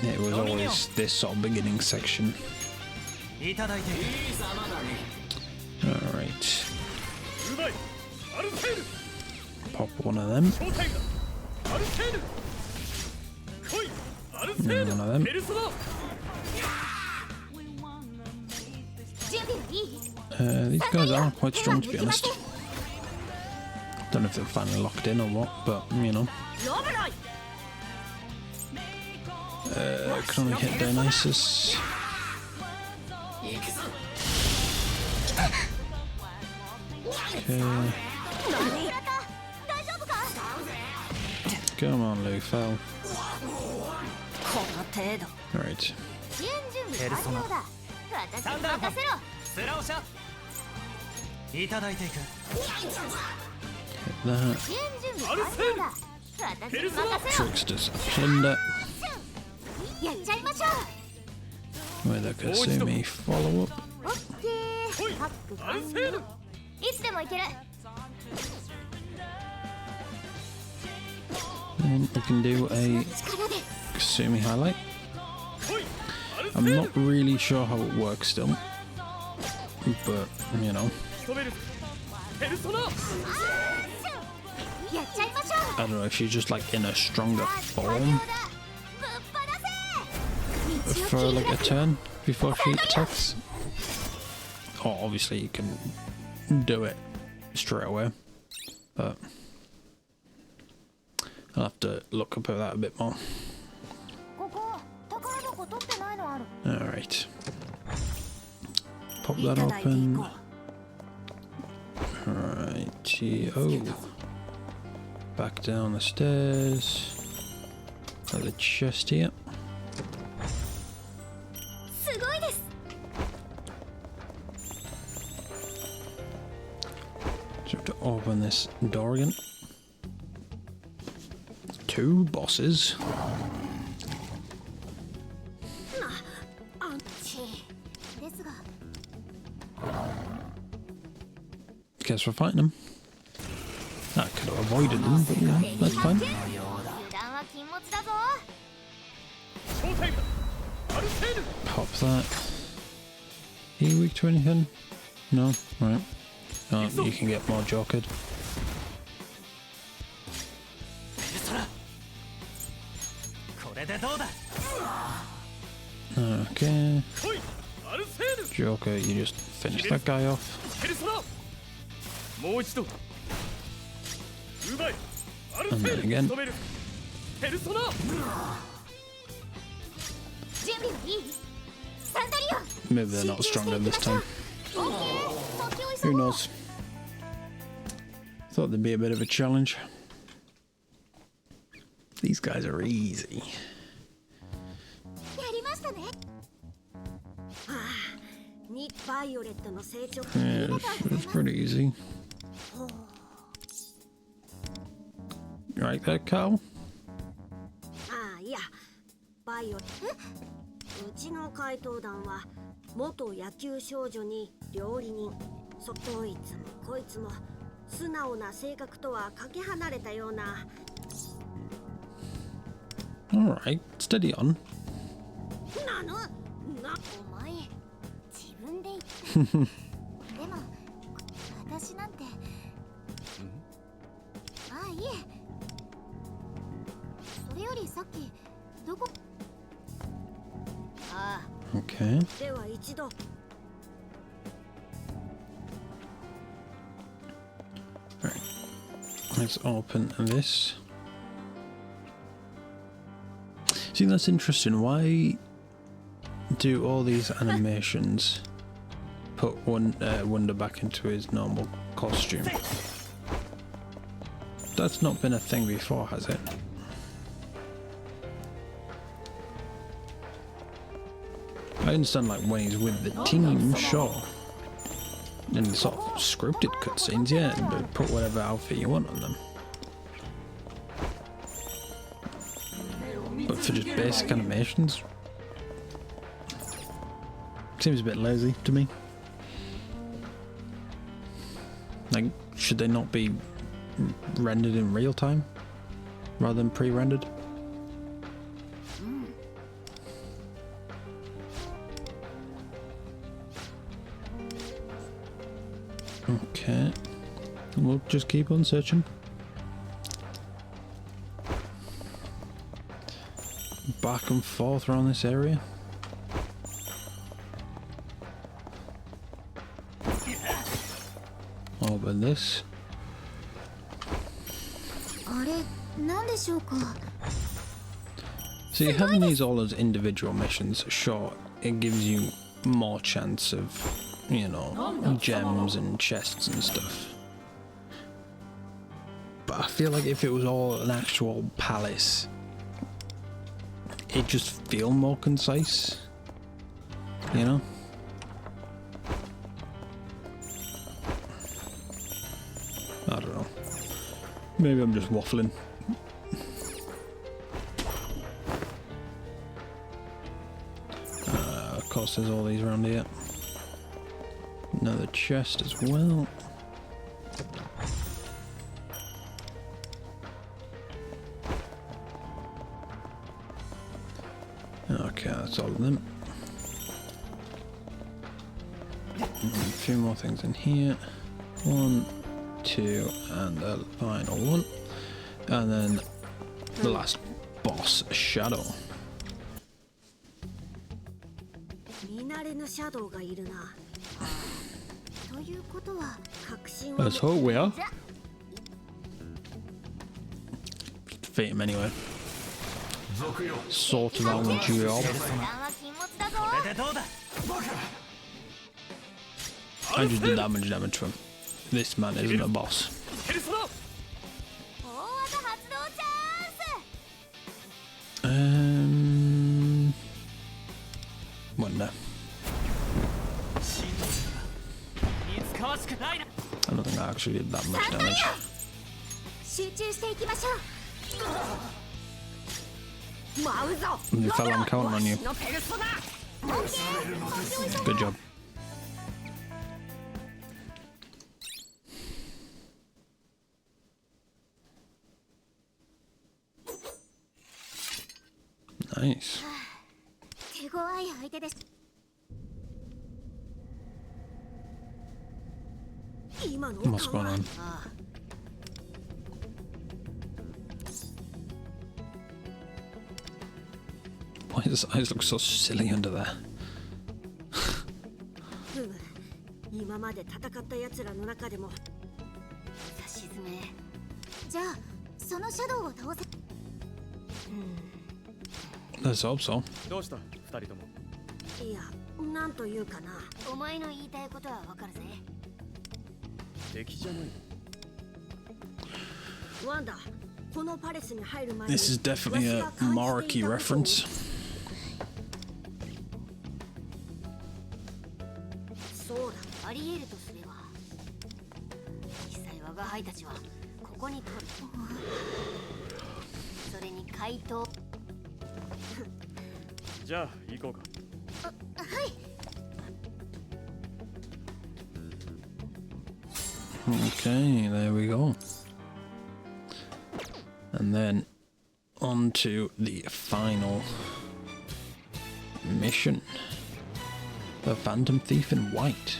It was always this sort of beginning section. いただいていく Alright, うまいアルテール pop one of them. ショータイムだアルテール来いアルテー And ル one of them. ペルソナ 準備はいい？ These guys are quite strong, to be honest. Don't know if they're finally locked in or what, but you know. ロブロイ Can only hit Dionysus. Okay. 大丈夫か？ Come on, Lufel. この程度 Alright. 支援準備完了だ。私にサンダルフォン任せろ。スラオシャいただいていく Hit that. 支援準備完了だ。私に任せろ。 Trickster's Plunder やっちゃいましょう。 with a Kasumi follow up. オッケー。ハック完了。いつでもいける。 And we can do a 力で。 Kasumi highlight. 来いアルテ I'm ール not really sure how it works still, but you know, 仕留めるペルソナやっちゃいましょう。 I don't know if she's just like in a stronger 完了 form だ。ぶっ放せ。 for like a turn before she attacks. Or obviously you can do it straight away, but I'll have to look up at that a bit more. ここ宝箱取ってないのある。 Alright. Pop い that ただいてい open. こう Righty. Oh. Back down the stairs. Got the chest here. すごいです。 So we have to open this door again. 2 bosses. チーですが。 Guess we're fighting them. I could have avoided them, but yeah, that's fine. 油断は禁物だぞ。ショータイムだアルテール Pop that. Are you weak to anything? No? Right. Oh, you can get more jokered. ペルソナでどうだ Okay. 来いアルセーヌ Joker, you just finished that guy off. ペルソナもう一度うまいアルセ And ー then ヌ again. 止めるペルソナ準備はいい？サンダリオ Maybe they're not stronger this time. オッケー先追い Who そう knows? Thought there'd be a bit of a challenge. These guys are easy. やりましたね。にバイオレットの成長 Yeah, it's pretty easy. You like that, Carl? ああいやバイオレットうちの怪盗団は元野球少女に料理人どいつもこいつも素直な性格とはかけ離れたような Alright, steady on. なのなお前自分で言ってでも私なんてああいえそれよりさっきどこあ Okay. あでは一度 Let's open this. See, that's interesting. Why do all these animations put Wonder back into his normal costume? That's not been a thing before, has it? I understand, like, when he's with the team, sure. In the sort of scripted cutscenes, yeah, but put whatever outfit you want on them. But for just basic animations, seems a bit lazy to me. Like, should they not be rendered in real time rather than pre-rendered? Okay, we'll just keep on searching. Back and forth around this area. Over this. あれなんでしょうか See, having these all as individual missions, sure, it gives you more chance of, you know, gems and chests and stuff. But I feel like if it was all an actual palace, it'd just feel more concise, you know? I don't know. Maybe I'm just waffling. Of course, there's all these around here. Another chest as well. Okay, that's all of them. And a few more things in here. 1, 2, and the final one. And then the last boss, Shadow. 見慣れぬシャドウがいるなということは確信は Let's hope we are. Defeat him anyway. Sort of out job. 値段は禁物だぞ これでどうだ I just did that much damage to him. This man isn't a boss. ペルソナ大技発動チャンス Wonder. 見つかわしくないな I don't think I actually did that much damage. 集中していきましょう舞うぞ You fell, I'm counting on you. のペルソナ Good job. Nice. 手強い相手です今の What's going on? ああ His eyes look so silly under there. ふむ、今まで戦った奴らの中でも差し詰め。じゃあそのシャドウを倒せ。 Let's hope so. どうした二人とも。いや、なんというかな。お前の言いたいことはわかるぜ。敵じゃない。ワンダ、このパレスに入る前に This is definitely a Mariki reference. そうだ。あり得るとすれば、実際我が輩たちはここに取る。それに怪盗。じゃあ行こうか。はい。 Okay, there we go. And then on to the final mission. The Phantom Thief in White.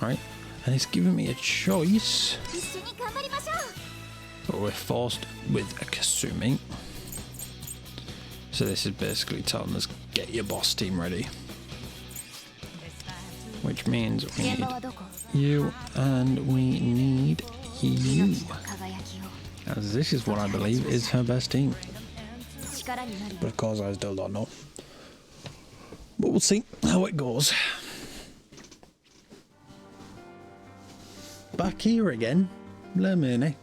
Alright, and it's giving me a choice. 一緒に頑張りましょう。 But we're forced with a Kasumi. So this is basically telling us, get your boss team ready. Which means we need you and we need you. As this is what I believe is her best team. But of course I still don't know. But we'll see how it goes. Back here again. Lemonic.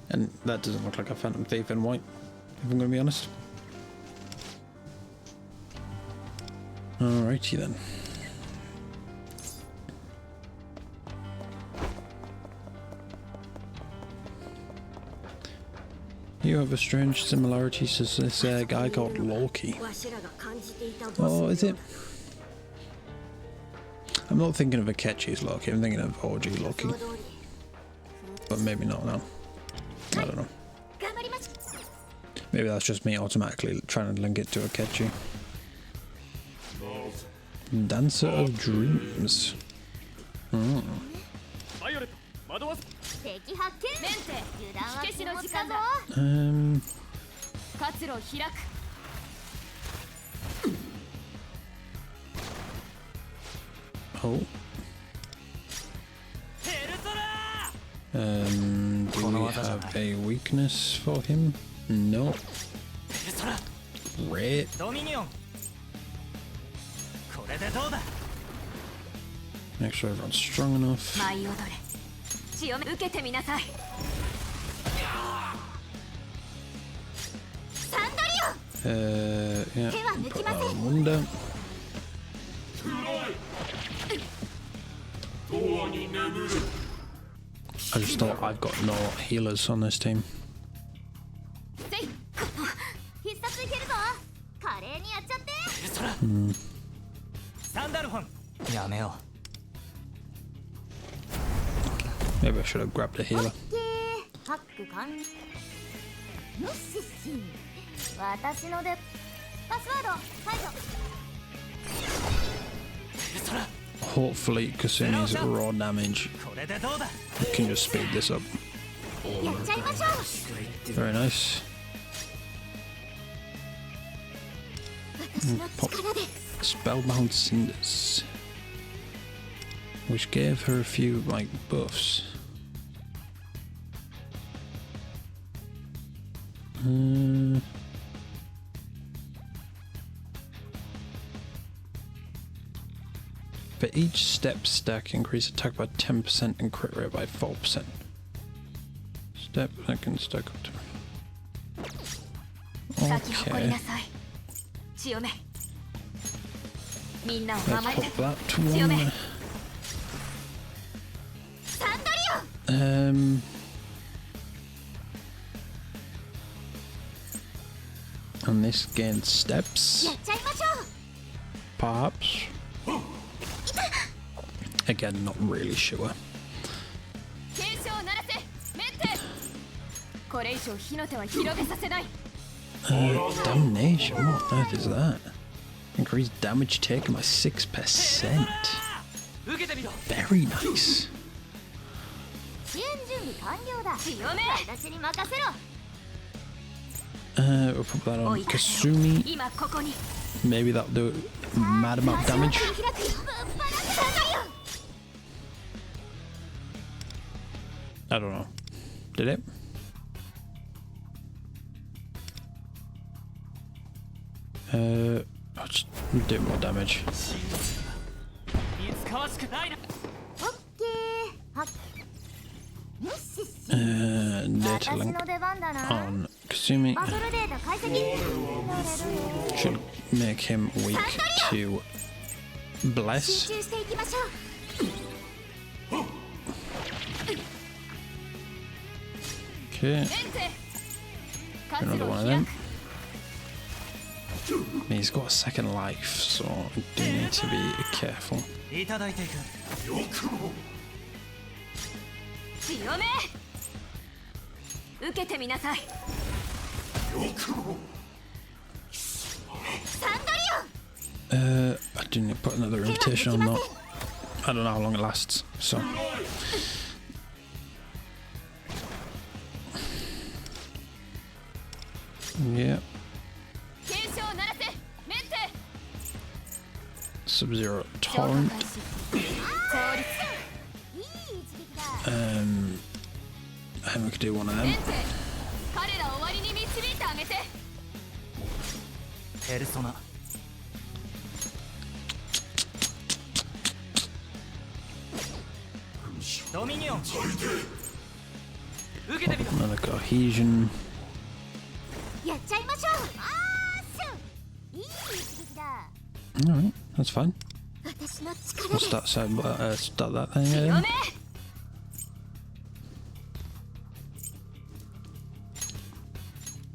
And that doesn't look like a Phantom Thief in White, if I'm going to be honest. Alrighty then. You have a strange similarity to this guy called Loki. Oh, is it? I'm not thinking of Akechi's Loki, I'm thinking of OG Loki. But maybe not now. I don't know. Maybe that's just me automatically trying to link it to Akechi. Dancer of Dreams. Oh. 敵発見。メンテ。油断は禁物だぞ。活路を開く。Oh. Do we have a weakness for him? No. Great. Make sure everyone's strong enough. Yeah, put that on Wonder. I just thought I've got no healers on this team. Maybe I should have grabbed a healer. Hopefully Kasumi's raw damage can just speed this up. Very nice. Pop Spellbound Cinders, which gave her a few like buffs. For each step stack, increase attack by 10% and crit rate by 4%. Step that can stack up to. Okay. Let's pop that to one. And this gains steps. Perhaps. Again, not really sure. Damnation, what on earth is that? Increased damage taken by 6%. Very nice. We'll put that on Kasumi. 今ここに Maybe that'll do a mad amount of damage. 開くよぶっ放せサンダリオン I don't know. Did it? I'll just do more damage. いつかわしくないな。オッケーはっよしっし Data 私 link の出番だな on Kasumi バトルデータ解析どれどれ should make him weak to 集 Bless. 中していきましょう Okay, エンテ活 another 路 one を of 開 them. く。 He's got a second life, so I do need to be careful. いただいていく。強め受けてみなさいサンダリオン I do need to put another invitation on that. I don't know how long it lasts, so. Yeah, 警鐘を鳴らせメンテ Sub-Zero 消化 Torrent. 開始効率いい一撃だ I think we could do one of メン them. テ彼らを終わりに導いてあげてペルソナ。ドミニオン。受けてみろ。 Another Cohesion. やっちゃいましょうあーしゅいい一撃だ Alright, that's fine. 私の力 We'll で start that thing 強 again. め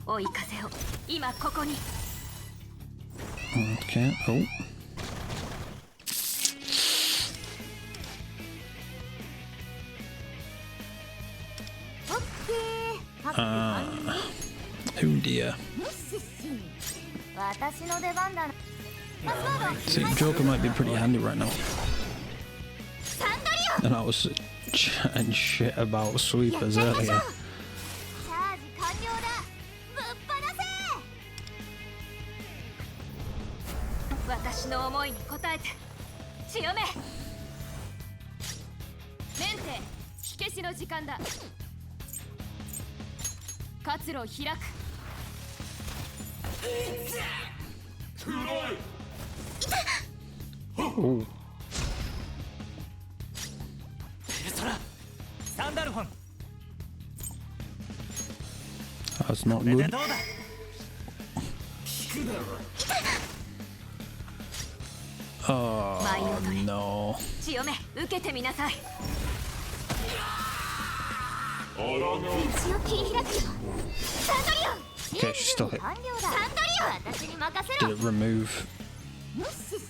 追い風を今ここに Okay, oh. オッケーはっ Oh dear. よしっし私の出番だなパスワード See, Joker might be pretty handy right now. サンダリオン And I was chatting shit about やっ sweepers ちゃいましょう earlier. チャージ完了だぶっ放せ私の思いに応えて強めメンテ火消しの時間だ活路を開く Oh, ペルソナ。サンダルフォン。 that's not これで good. どうだ。 舞い踊れ No. 強め受けてみなさい道を切り開くよサンダリオン Okay, she's still hit. 完了だサンダリオン私に任せ Did ろ it remove よしっし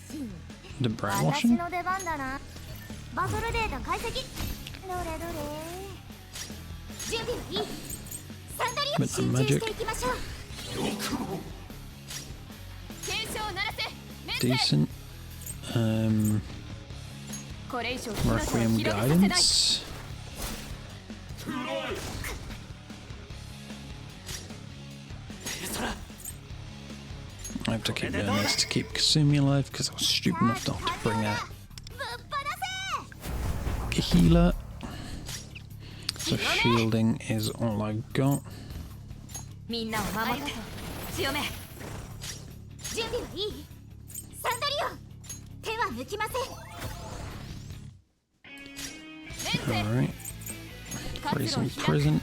the 私 brainwashing? の出番だなバトルデータ解析どれどれ準備はいいサンダリオン With 集 the 中 magic. していきましょう警鐘を鳴らせメンテ Decent. これ以上火の手を Requiem 広げさせない Guidance. I have to keep doing this to keep Kasumi alive because I was stupid enough not to bring a ぶっ放せ healer. So shielding is all I've got. みんなを守って強め準備はいいサンダリオン手は抜きませんメンテ Alright. Prison prison.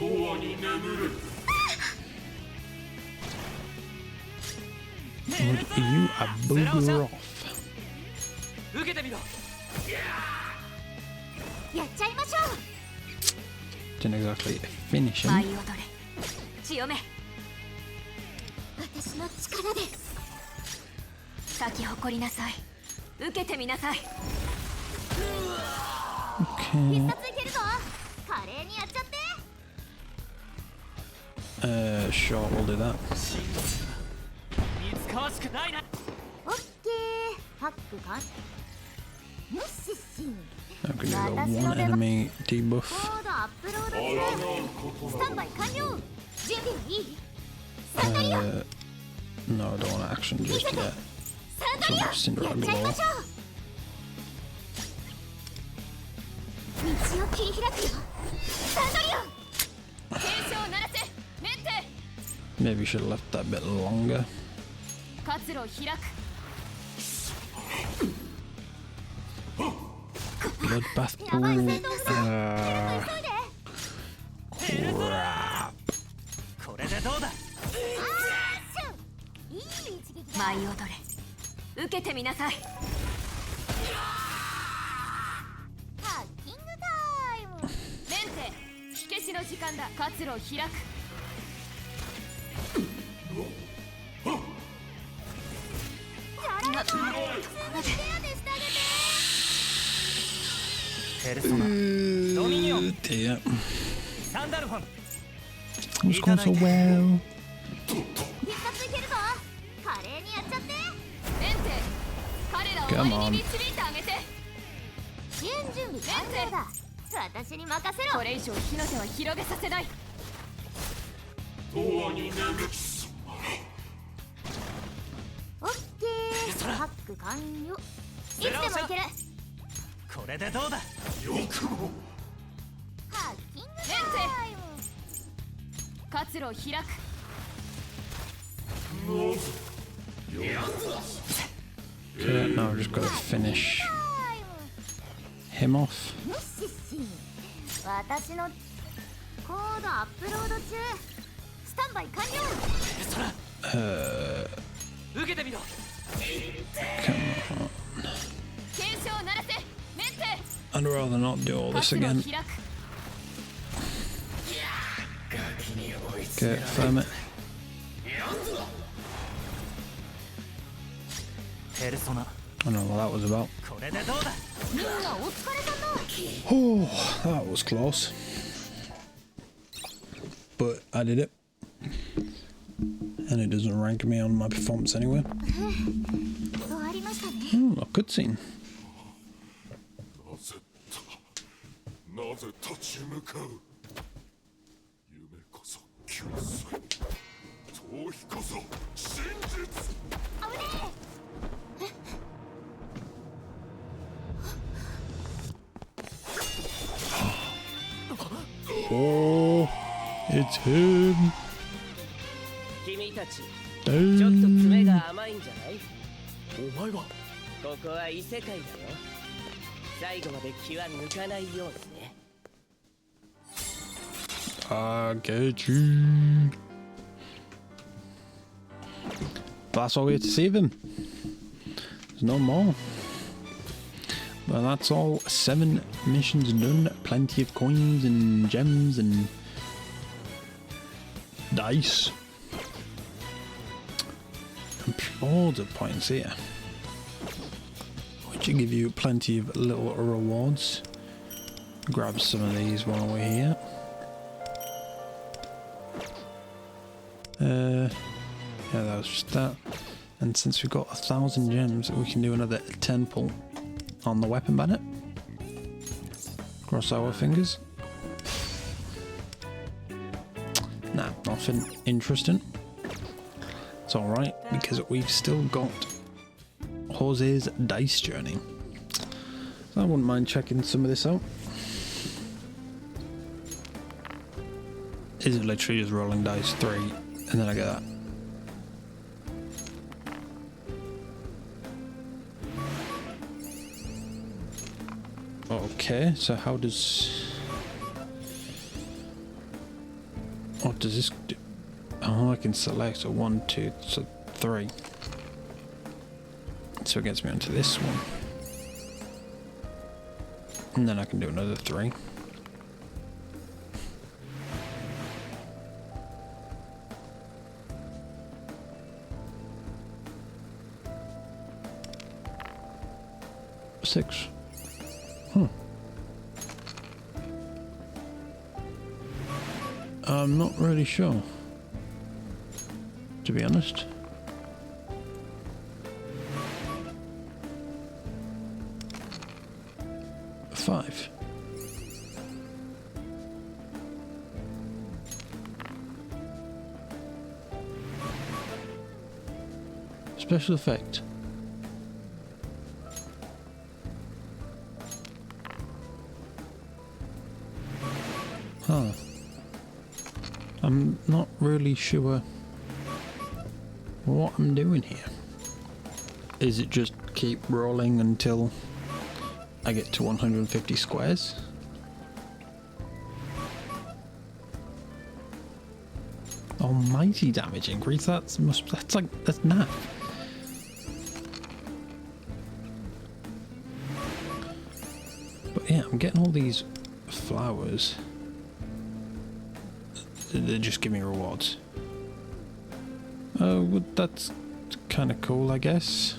永遠に眠る Would you a booger off? 受けてみろ。やっちゃいましょう Didn't exactly finish 舞い him. 踊れ強め私の力で咲き誇りなさい受けてみなさい Okay. 必殺いけるぞ華麗にやっちゃって Sure, we'll do that. いつかわしくないな。オッケーハック完よしっし I'm gonna go one enemy debuff. コードアップロード中スタンバイ完了準備はいいサンダリオ No, I don't want action just yet. サンダリオやっ Cinderella ちゃいま Wall. しょう道を切り開くよサンダリオ警鐘を鳴らせメンテ Maybe we should have left that a bit longer. 活路を開く Bloodbath やばい pool. 戦闘不足急いで Crap. これでどうだ。いい一撃だ舞い踊れ受けてみなさい。ハッキングタイムメンテ火消しの時間だ。活路を開く。すぐ手当てしてあげてペルソナ、ドミニオン、 Dear. サンダルフォン。 It's going so well. 必殺いけるぞ華麗にやっちゃってメンテ彼らを Come 前 on. に導いてあげて。支援準備完了だ私に任せろこれ以上火の手は広げさせない。オッケーハック完了いつでもいけるこれでどうだ。ハッキングタイム活路を開く。 Okay, now we've just got to finish him off. よし私のコードアップロード中スタンバイ完了受けてみろ。 Come on. 警鐘を鳴らせメンテ I'd rather not do all this 活路を again. 開く。 Okay, firm it. ペルソナ、 I don't know what that was about. これでどうだ。みんなお疲れ様 Oh, that was close. But I did it. And it doesn't rank me on my performance anyway. 終わりましたね Oh, a cutscene. なぜ立ち向かう夢こそ救済逃避こそ真実危ね Oh, it's him. 君たちちょっと Damn. 爪が甘いんじゃない？お前はここは異世界だよ。最後まで気は抜かないようにね。 I get you. That's all we have to save him. There's no more. Well, that's all 7 missions done. Plenty of coins and gems and dice. And loads of points here. Which will give you plenty of little rewards. Grab some of these while we're here. Yeah, that was just that. And since we've got 1,000 gems, we can do another 10 pull on the weapon banner. Cross our fingers. Nah, nothing interesting. It's alright, because we've still got Jose's dice journey. So I wouldn't mind checking some of this out. Is it literally just rolling dice 3 and then I get that? Okay, so how does... What does this do? Oh, I can select so 1, 2, so 3. So it gets me onto this one. And then I can do another 3. Six. I'm not really sure, to be honest. 5. Special effect. Huh. I'm not really sure what I'm doing here. Is it just keep rolling until I get to 150 squares? Almighty damage increase. That's naff. But yeah, I'm getting all these flowers. They just give me rewards. Oh, well, that's kind of cool, I guess.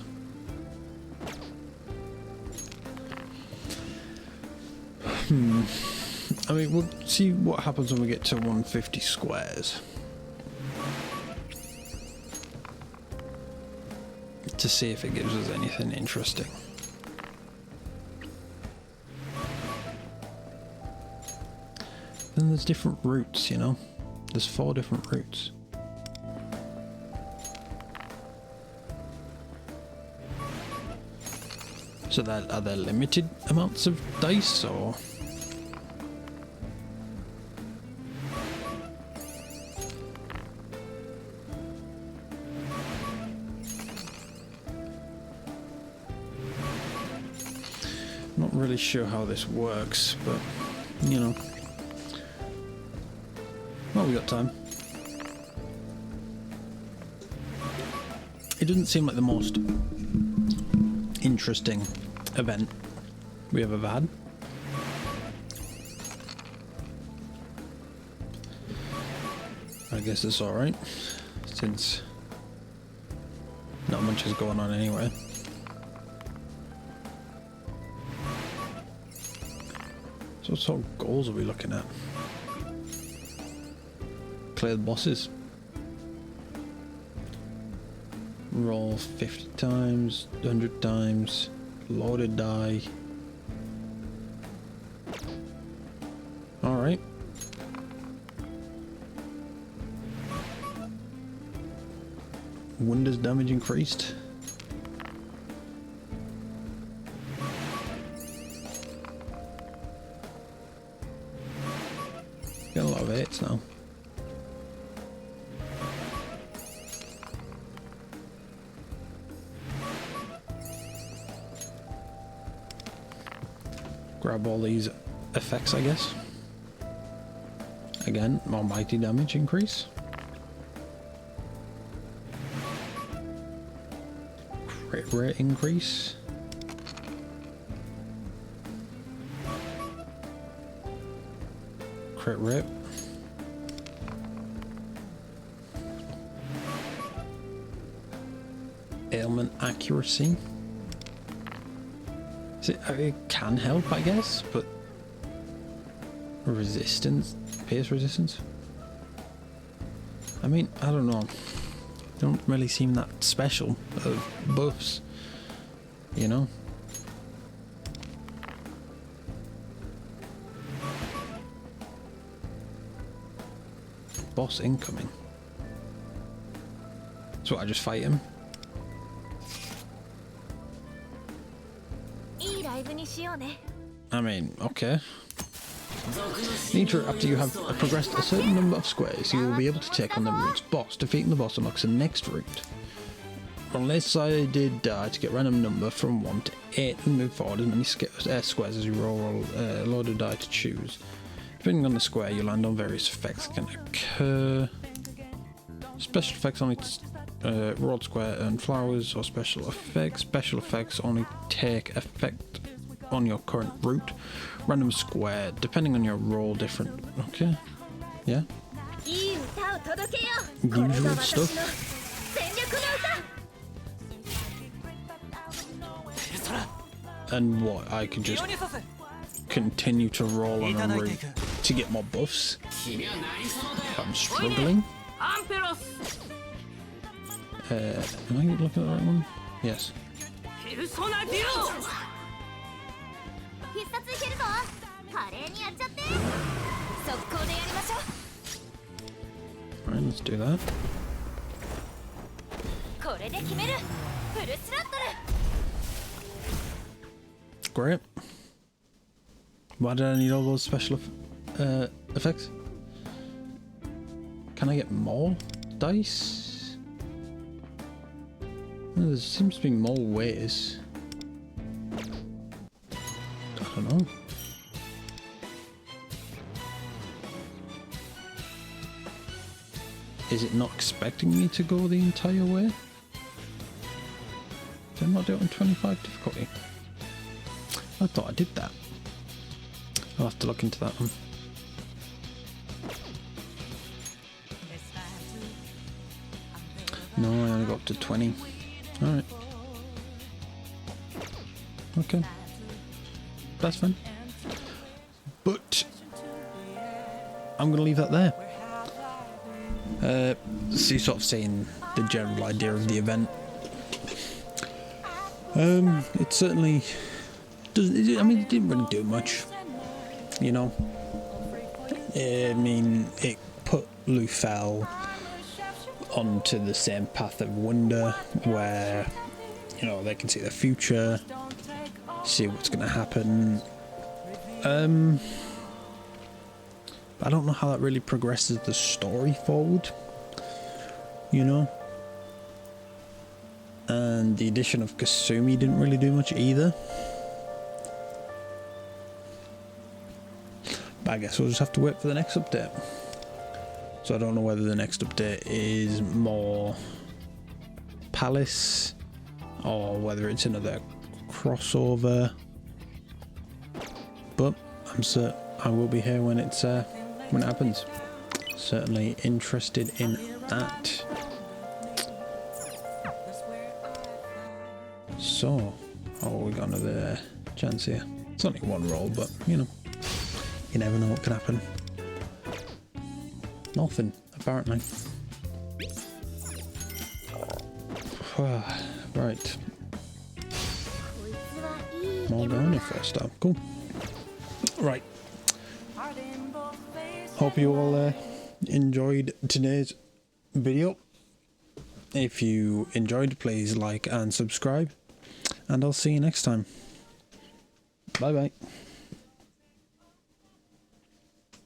I mean, we'll see what happens when we get to 150 squares. To see if it gives us anything interesting. Then there's different routes, you know? There's 4 different routes. So are there limited amounts of dice, or...? Not really sure how this works, but, you know. Well, we got time. It doesn't seem like the most interesting event we have ever had. I guess it's alright, since not much is going on anyway. So what sort of goals are we looking at? Clear the bosses. Roll 50 times, 100 times, load a die. Alright. Windows damage increased. Got a lot of 8s now. Grab all these effects, I guess. Again, almighty damage increase. Crit rate increase. Crit rate. Ailment accuracy. It can help, I guess, but resistance, pierce resistance. I mean, I don't know. Don't really seem that special of buffs, you know. Boss incoming. So I just fight him. I mean, okay. After you have progressed a certain number of squares, you will be able to take on the route's boss. Defeating the boss unlocks the next route. Unless I did die to get a random number from 1 to 8 and move forward as many squares as you roll a load of die to choose. Depending on the square, you land on various effects that can occur. Special effects only rolled square earn flowers or special effects. Special effects only take effect on your current route. Random square, depending on your roll, different. Okay, yeah. Usual stuff. And what, I could just continue to roll on a route to get more buffs? I'm struggling. Am I looking at the right one? Yes. 必殺いけるぞ。華麗にやっちゃって。速攻でやりましょう。 Alright, let's do that. これで決める。フルスロットル。 Great. Why did I need all those special effects? Can I get more dice? Well, there seems to be more ways. I don't know. Is it not expecting me to go the entire way? Did I not do it on 25 difficulty? I thought I did that. I'll have to look into that one. No, I only got up to 20. Alright. Okay. That's fine. But I'm going to leave that there. So you're sort of seeing the general idea of the event. It certainly doesn't. I mean, it didn't really do much, you know. I mean, it put Lufel onto the same path of wonder, where you know they can see the future, see what's going to happen. I don't know how that really progresses the story forward, you know. And the addition of Kasumi didn't really do much either. But I guess we'll just have to wait for the next update. So I don't know whether the next update is more Palace or whether it's another crossover. But I'm certain I will be here when it's when it happens. Certainly interested in that. So, we got another chance here. It's only one roll, but you know, you never know what can happen. Nothing, apparently. Right. Morgana first up. Cool. Right. Hope you all enjoyed today's video. If you enjoyed, please like and subscribe. And I'll see you next time. Bye bye.